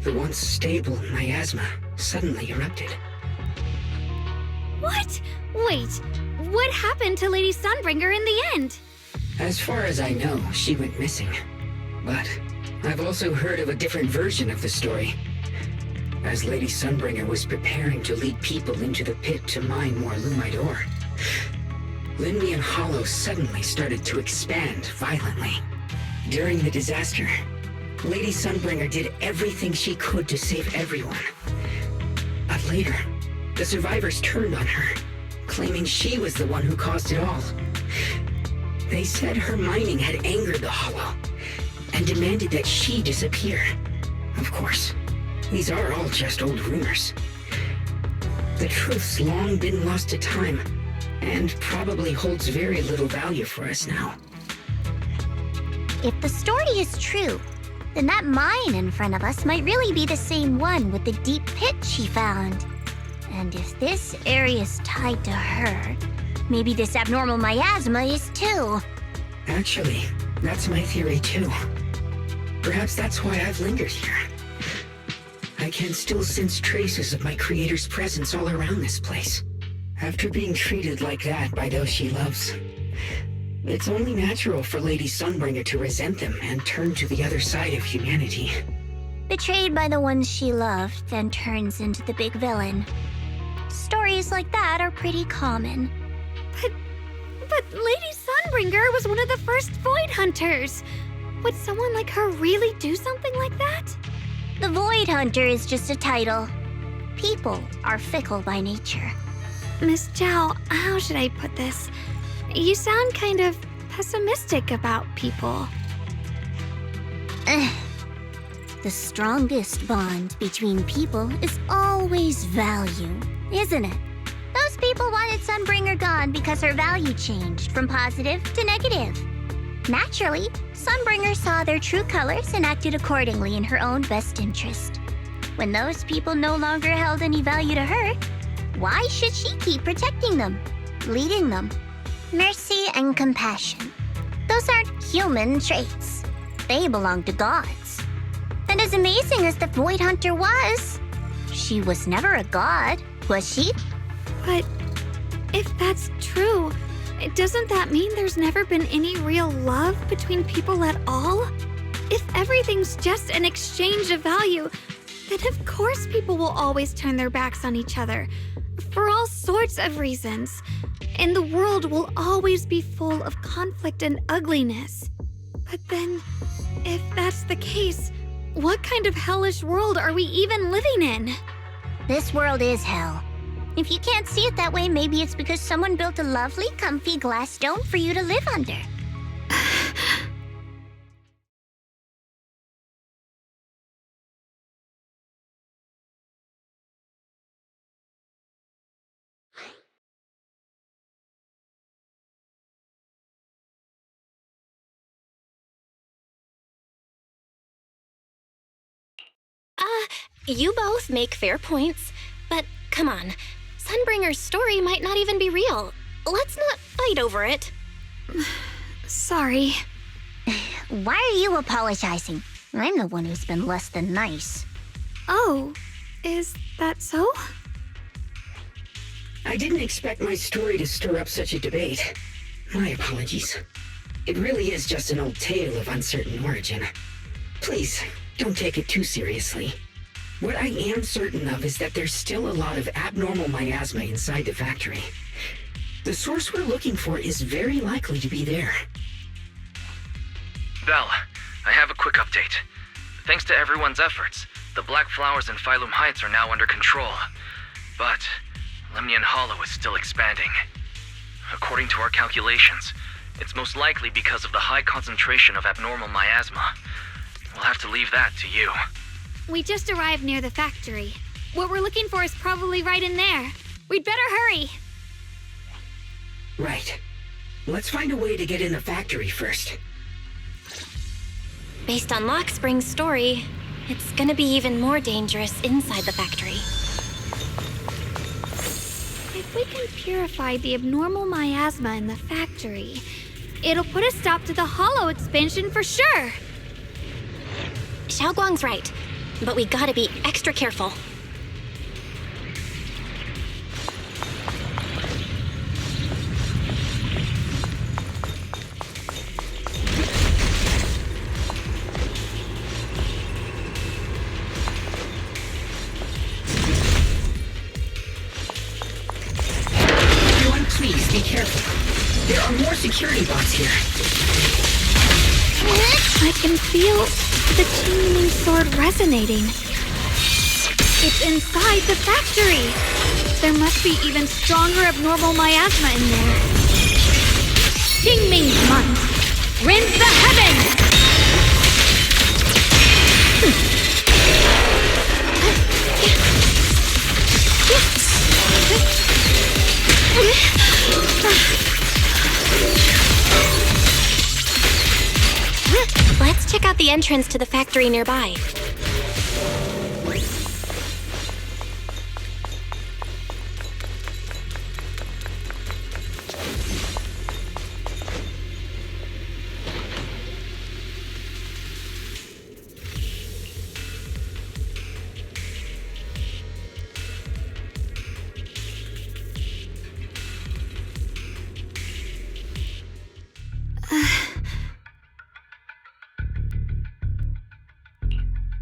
The once stable miasma suddenly erupted. What? Wait, what happened to Lady Sunbringer in the end? As far as I know, she went missing. But I've also heard of a different version of the story. As Lady Sunbringer was preparing to lead people into the pit to mine more Lumidor, Zenless Hollow suddenly started to expand violently. During the disaster, Lady Sunbringer did everything she could to save everyone. But later, the survivors turned on her, claiming she was the one who caused it all. They said her mining had angered the Hollow, and demanded that she disappear. Of course, these are all just old rumors. The truth's long been lost to time, and probably holds very little value for us now. If the story is true, then that mine in front of us might really be the same one with the deep pit she found. And if this area is tied to her, maybe this abnormal miasma is too. Actually, that's my theory too. Perhaps that's why I've lingered here. I can still sense traces of my creator's presence all around this place. After being treated like that by those she loves, it's only natural for Lady Sunbringer to resent them and turn to the other side of humanity. Betrayed by the ones she loved, then turns into the big villain. Stories like that are pretty common. But Lady Sunbringer was one of the first Void Hunters. Would someone like her really do something like that? The Void Hunter is just a title. People are fickle by nature. Miss Zhao, how should I put this? You sound kind of pessimistic about people. The strongest bond between people is always value, isn't it? Those people wanted Sunbringer gone because her value changed from positive to negative. Naturally, Sunbringer saw their true colors and acted accordingly in her own best interest. When those people no longer held any value to her, why should she keep protecting them, leading them? Mercy and compassion. Those aren't human traits. They belong to gods. And as amazing as the Void Hunter was, she was never a god, was she? But if that's true, doesn't that mean there's never been any real love between people at all? If everything's just an exchange of value, then of course people will always turn their backs on each other, for all sorts of reasons. And the world will always be full of conflict and ugliness. But then, if that's the case, what kind of hellish world are we even living in? This world is hell. If you can't see it that way, maybe it's because someone built a lovely, comfy glass dome for you to live under. You both make fair points, but come on. Sunbringer's story might not even be real. Let's not fight over it. Sorry. Why are you apologizing? I'm the one who's been less than nice. Oh, is that so? I didn't expect my story to stir up such a debate. My apologies. It really is just an old tale of uncertain origin. Please, don't take it too seriously. What I am certain of is that there's still a lot of abnormal miasma inside the factory. The source we're looking for is very likely to be there. Belle, I have a quick update. Thanks to everyone's efforts, the Black Flowers in Phylum Heights are now under control. But Lemnian Hollow is still expanding. According to our calculations, it's most likely because of the high concentration of abnormal miasma. We'll have to leave that to you. We just arrived near the factory. What we're looking for is probably right in there. We'd better hurry. Right. Let's find a way to get in the factory first. Based on Lockspring's story, it's gonna be even more dangerous inside the factory. If we can purify the abnormal miasma in the factory, it'll put a stop to the Hollow expansion for sure. Xiaoguang's right, but we gotta be extra careful. Everyone, please be careful. There are more security bots here. I can feel the Qingming sword resonating. It's inside the factory. There must be even stronger abnormal miasma in there. Qingming's might. Rend the heavens! Let's check out the entrance to the factory nearby.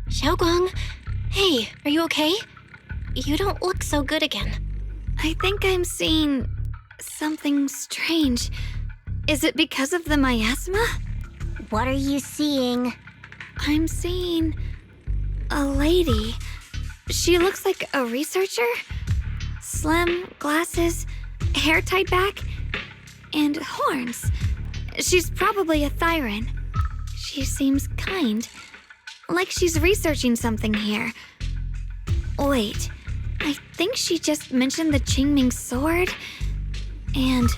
Xiaoguang, hey, are you okay? You don't look so good again. I think I'm seeing something strange. Is it because of the miasma? What are you seeing? I'm seeing a lady. She looks like a researcher. Slim, glasses, hair tied back, and horns. She's probably a Thyran. She seems kind. Like she's researching something here. Wait, I think she just mentioned the Qingming sword and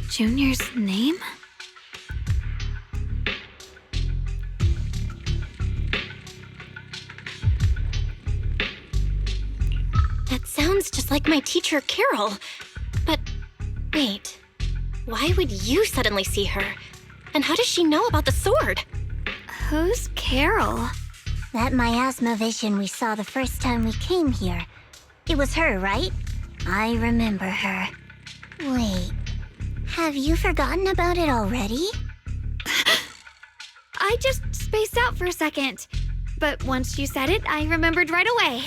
Junior's name? That sounds just like my teacher, Carol. But wait, why would you suddenly see her? And how does she know about the sword? Who's Carol? That miasma vision we saw the first time we came here. It was her, right? I remember her. Wait, have you forgotten about it already? I just spaced out for a second. But once you said it, I remembered right away.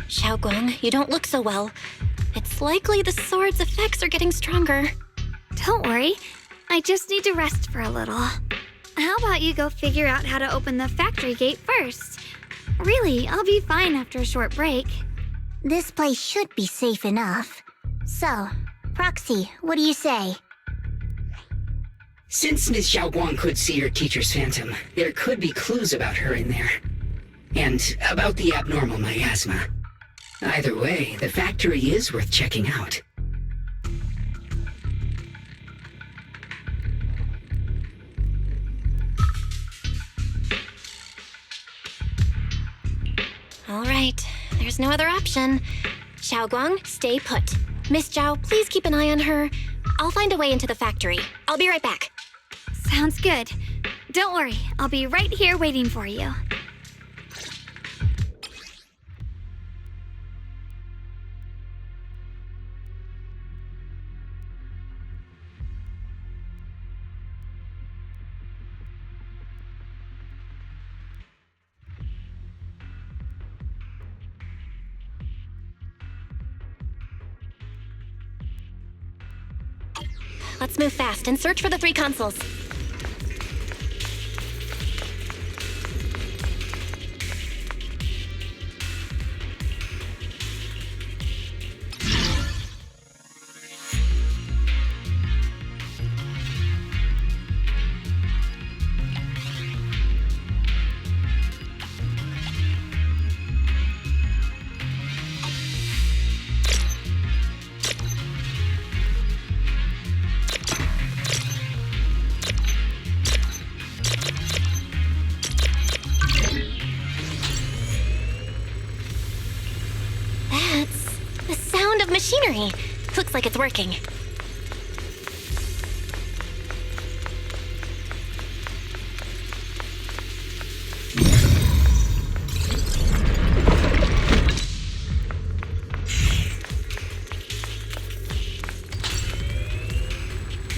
Xiaoguang, you don't look so well. It's likely the sword's effects are getting stronger. Don't worry. I just need to rest for a little. How about you go figure out how to open the factory gate first? Really, I'll be fine after a short break. This place should be safe enough. So, Proxy, what do you say? Since Ms. Xiaoguang could see her teacher's phantom, there could be clues about her in there. And about the abnormal miasma. Either way, the factory is worth checking out. All right, there's no other option. Xiaoguang, stay put. Miss Zhao, please keep an eye on her. I'll find a way into the factory. I'll be right back. Sounds good. Don't worry, I'll be right here waiting for you. let's move fast and search for the 3 consoles. That's the sound of machinery. Looks like it's working.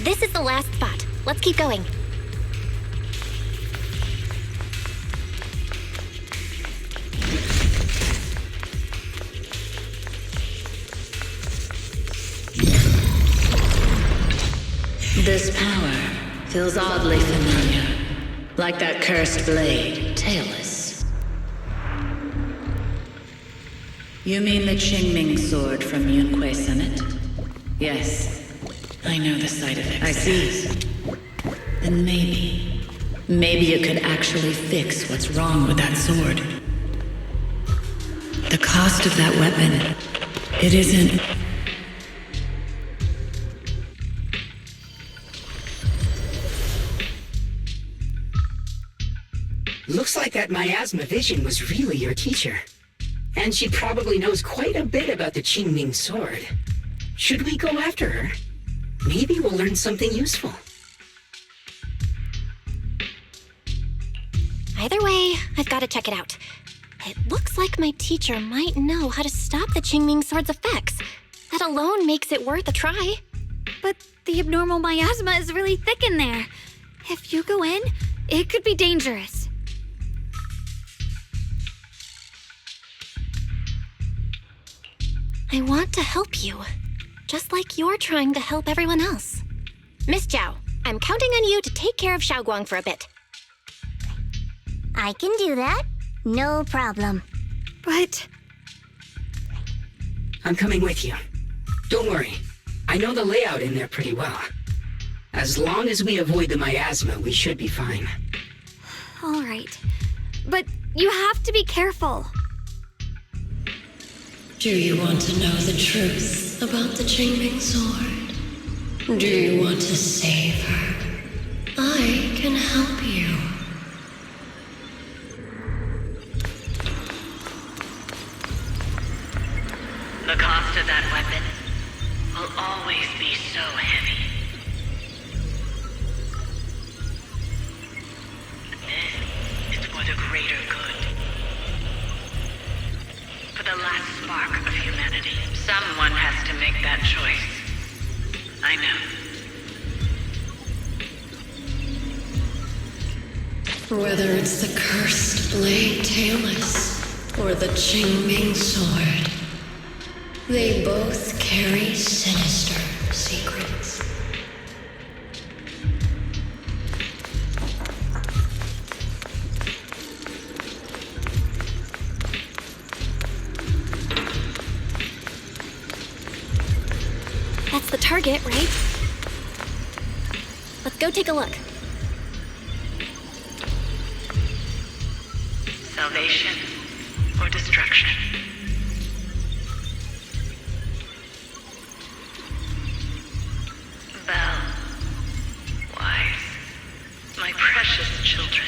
This is the last spot. Let's keep going. This power feels oddly familiar, like that cursed blade, tailless. You mean the Qingming sword from Yunque Summit? Yes, I know the side effects. I see. Then maybe you could actually fix what's wrong with that sword. The cost of that weapon, it isn't... Looks like that miasma vision was really your teacher. And she probably knows quite a bit about the Qingming sword. Should we go after her? Maybe we'll learn something useful. Either way, I've got to check it out. It looks like my teacher might know how to stop the Qingming sword's effects. That alone makes it worth a try. But the abnormal miasma is really thick in there. If you go in, it could be dangerous. I want to help you, just like you're trying to help everyone else. Miss Zhao, I'm counting on you to take care of Xiaoguang for a bit. I can do that. No problem. But... I'm coming with you. Don't worry. I know the layout in there pretty well. As long as we avoid the miasma, we should be fine. all right. But you have to be careful. Do you want to know the truth about the Qingming sword? Do you want to save her? I can help you. The cost of that weapon will always be so heavy. This is for the greater good. For the last spark of humanity. Someone has to make that choice. I know. Whether it's the cursed blade tailless or the Qingming sword, they both carry sinister secrets. That's the target, right? Let's go take a look. Salvation or destruction. Belle, Wise, my precious children.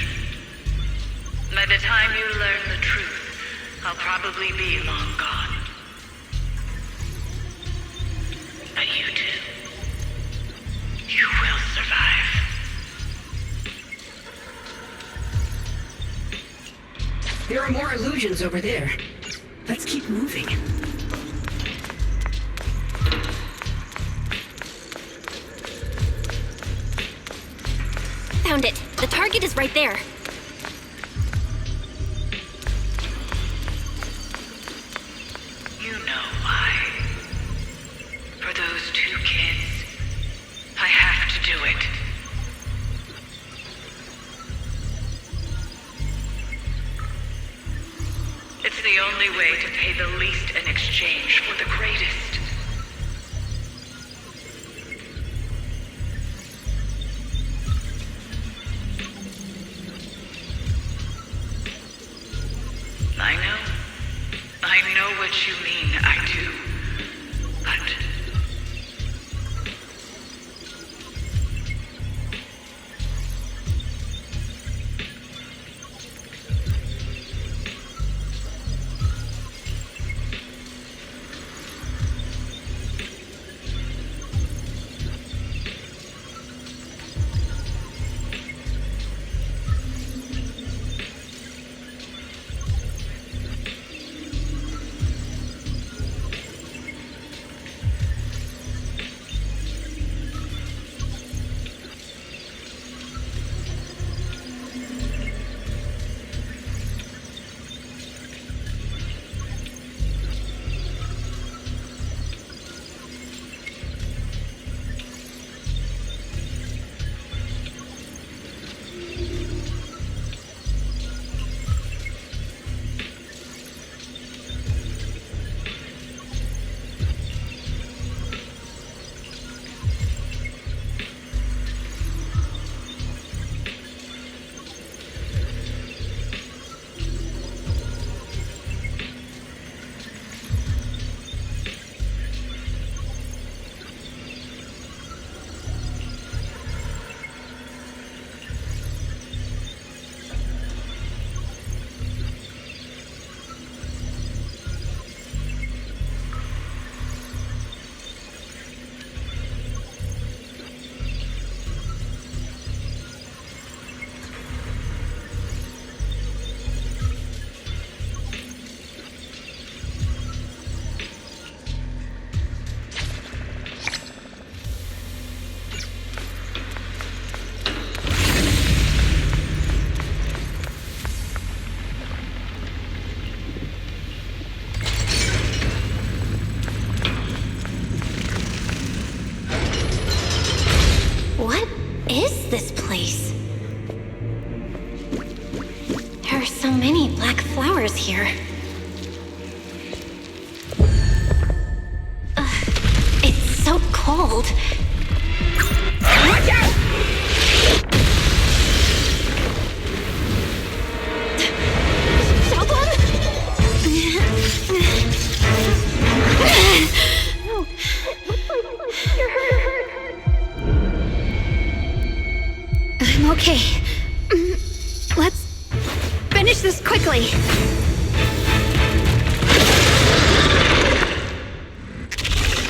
By the time you learn the truth, I'll probably be long gone. But you two, you will survive. There are more illusions over there. Let's keep moving. Found it. The target is right there. You know why. For those two kids, I have only way to pay the least in exchange for the greatest. I know what you mean, I do. But what is this place? There are so many black flowers here. It's so cold. Watch out! I'm okay. Let's finish this quickly.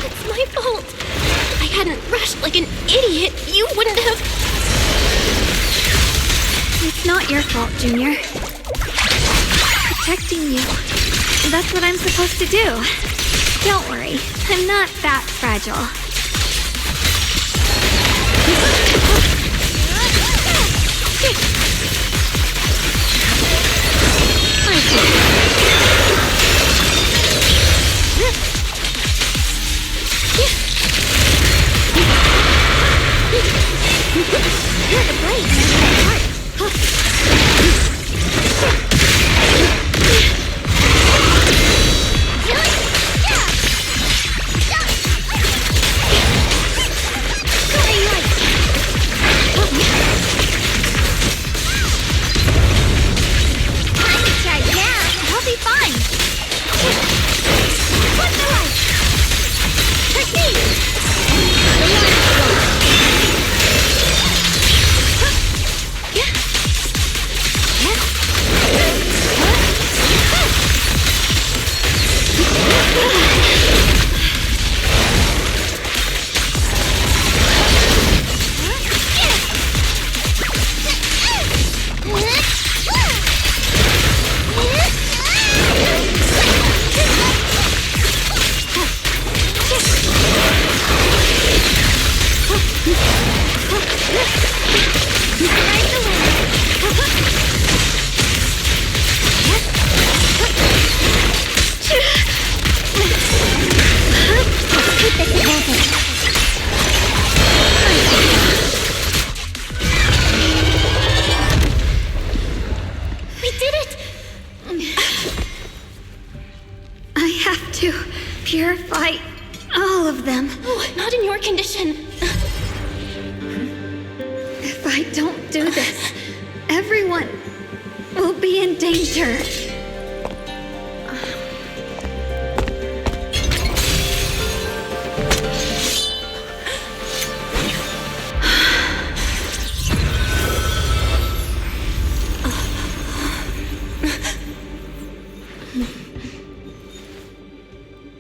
It's my fault. If I hadn't rushed like an idiot, you wouldn't have... It's not your fault, Junior. Protecting you. That's what I'm supposed to do. Don't worry, I'm not that fragile. I'll be fine. have to purify all of them. Oh, not in your condition. If I don't do this, everyone will be in danger.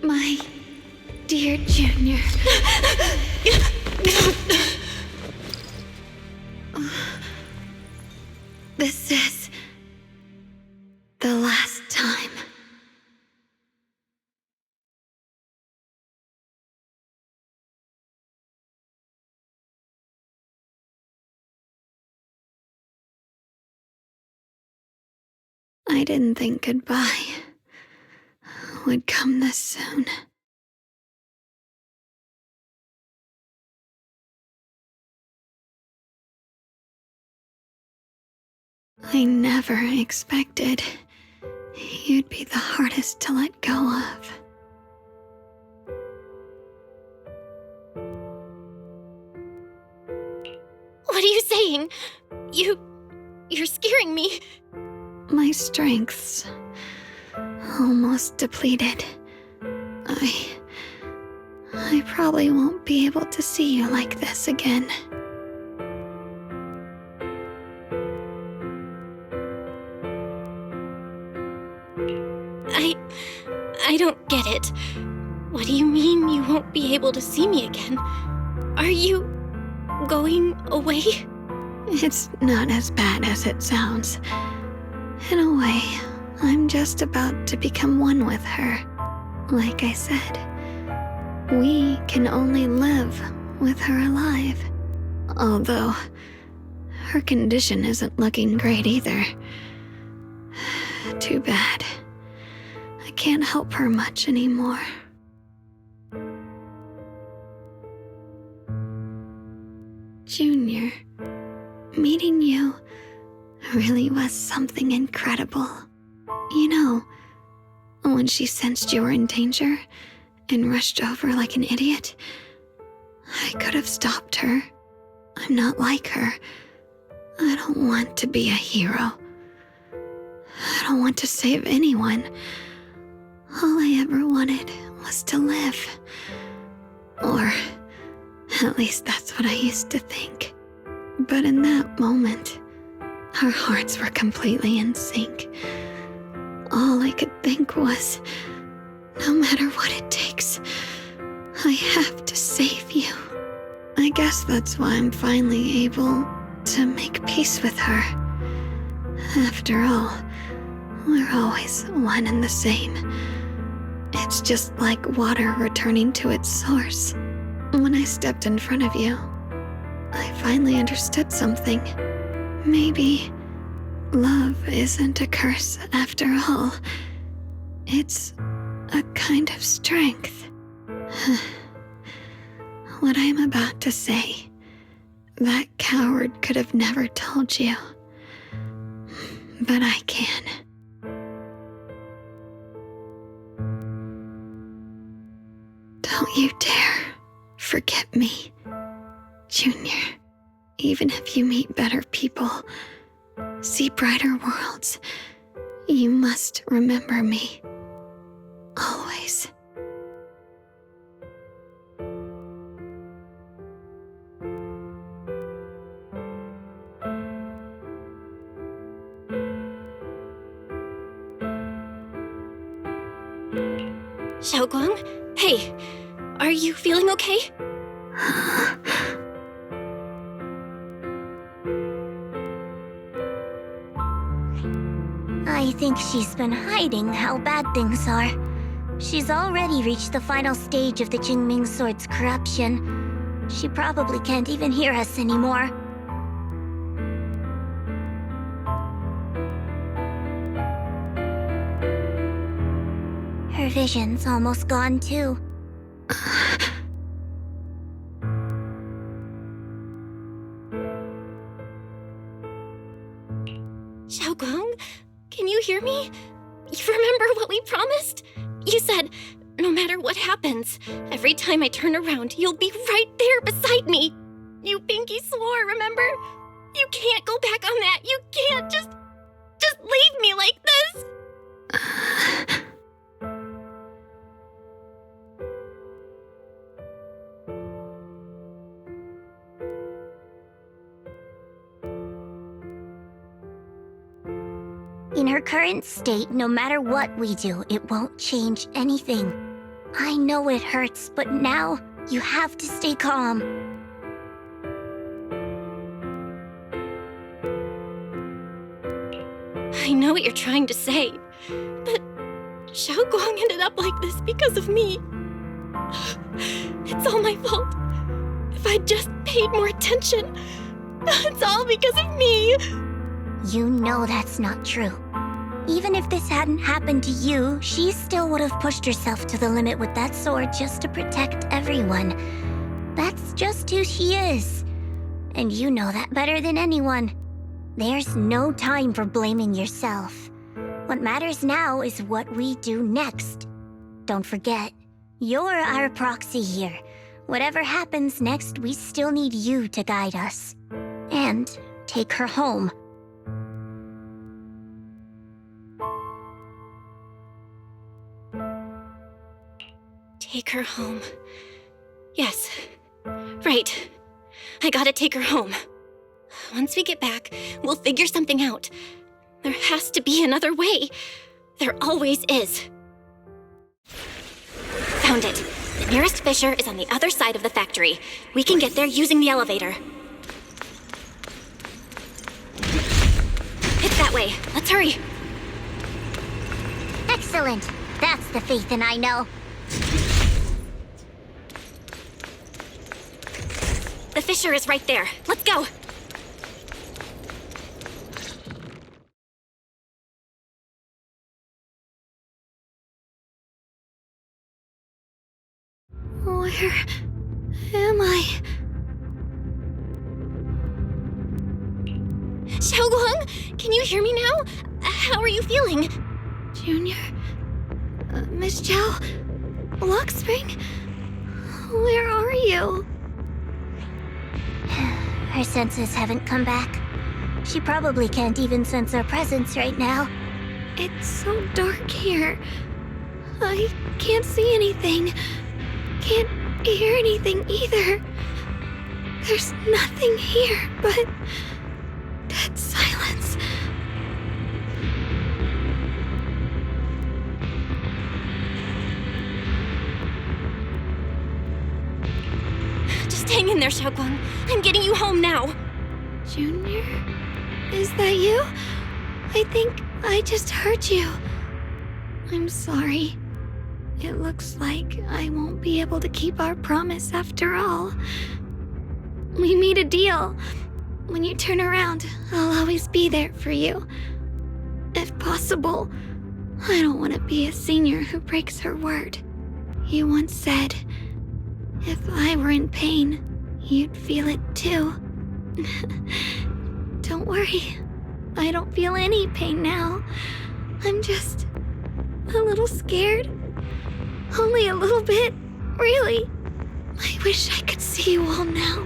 My dear Junior. This is the last time. I didn't think goodbye would come this soon. I never expected you'd be the hardest to let go of. What are you saying? You're scaring me. My strength's almost depleted. I probably won't be able to see you like this again. I don't get it. What do you mean you won't be able to see me again? Are you going away? It's not as bad as it sounds. In a way, I'm just about to become one with her. Like I said, we can only live with her alive. Although, her condition isn't looking great either. Too bad. I can't help her much anymore. Junior, meeting you really was something incredible. You know, when she sensed you were in danger and rushed over like an idiot, I could have stopped her. I'm not like her. I don't want to be a hero. I don't want to save anyone. All I ever wanted was to live. Or at least that's what I used to think. But in that moment, our hearts were completely in sync. All I could think was, no matter what it takes, I have to save you. I guess that's why I'm finally able to make peace with her. After all, we're always one and the same. It's just like water returning to its source. When I stepped in front of you, I finally understood something. Maybe love isn't a curse after all. It's a kind of strength. What I'm about to say, that coward could have never told you. But I can. Don't you dare forget me, Junior. Even if you meet better people, see brighter worlds, you must remember me. Always. Xiaoguang? Hey, are you feeling okay? I think she's been hiding how bad things are. She's already reached the final stage of the Qingming Sword's corruption. She probably can't even hear us anymore. Her vision's almost gone too. Xiaoguang, can you hear me? You remember what we promised? You said, no matter what happens, every time I turn around, you'll be right there beside me. You pinky swore, remember? You can't go back on that. You can't just leave me like this. In her current state, no matter what we do, it won't change anything. I know it hurts, but now you have to stay calm. I know what you're trying to say, but Xiaoguang ended up like this because of me. It's all my fault. If I'd just paid more attention, it's all because of me. You know that's not true. Even if this hadn't happened to you, she still would have pushed herself to the limit with that sword just to protect everyone. That's just who she is. And you know that better than anyone. There's no time for blaming yourself. What matters now is what we do next. Don't forget, you're our proxy here. Whatever happens next, we still need you to guide us. And take her home. Take her home. Yes. Right. I gotta take her home. Once we get back, we'll figure something out. There has to be another way. There always is. Found it. The nearest fissure is on the other side of the factory. We can get there using the elevator. It's that way. Let's hurry. Excellent. That's the Phaethon I know. The fissure is right there. Let's go. Where am I? Xiaoguang, can you hear me now? How are you feeling? Junior? Miss Chow? Lock Spring? Where are you? Her senses haven't come back. She probably can't even sense our presence right now. It's so dark here. I can't see anything. Can't hear anything either. There's nothing here but dead silence. Just hang in there, Xiaoguang. I'm getting you home now. Junior? Is that you? I think I just heard you. I'm sorry. It looks like I won't be able to keep our promise after all. We made a deal. When you turn around, I'll always be there for you. If possible, I don't want to be a senior who breaks her word. You once said, if I were in pain, you'd feel it too. Don't worry. I don't feel any pain now. I'm just a little scared. Only a little bit, really. I wish I could see you all now.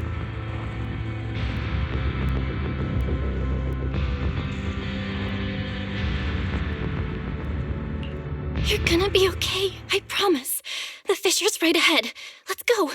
You're gonna be okay, I promise. The fissure's right ahead. Let's go.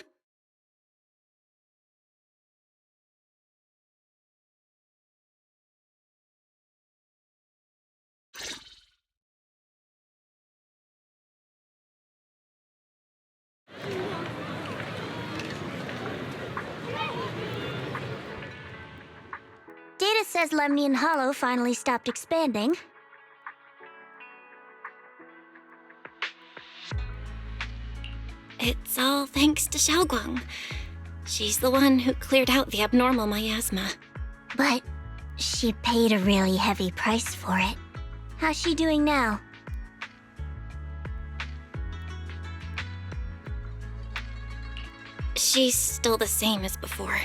Data says Lemnian Hollow finally stopped expanding. It's all thanks to Xiaoguang. She's the one who cleared out the abnormal miasma. But she paid a really heavy price for it. How's she doing now? She's still the same as before.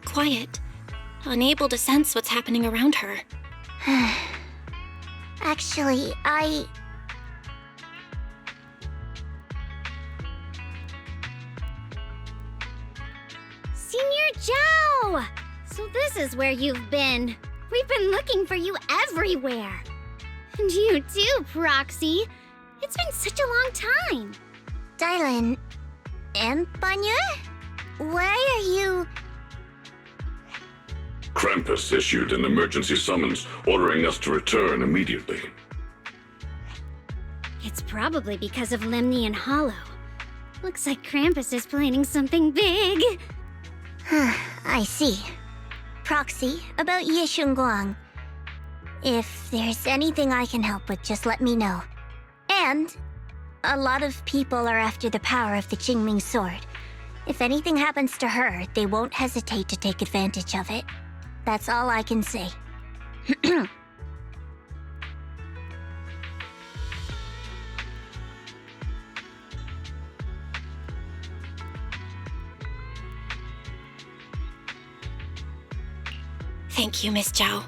Quiet, unable to sense what's happening around her. Actually, Senior Zhao! So this is where you've been. We've been looking for you everywhere. And you too, Proxy. It's been such a long time. Dylan and Banya? Why are you... Krampus issued an emergency summons ordering us to return immediately. It's probably because of Lemnian Hollow. Looks like Krampus is planning something big. I see. Proxy, about Yishunguang. If there's anything I can help with, just let me know. And a lot of people are after the power of the Qingming Sword. If anything happens to her, they won't hesitate to take advantage of it. That's all I can say. Thank you, Miss Zhao.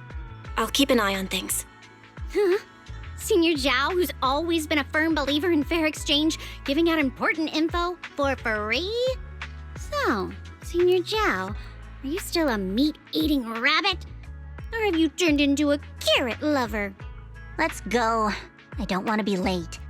I'll keep an eye on things. Huh? Senior Zhao, who's always been a firm believer in fair exchange, giving out important info for free? So, Senior Zhao, are you still a meat-eating rabbit? Or have you turned into a carrot lover? Let's go. I don't want to be late.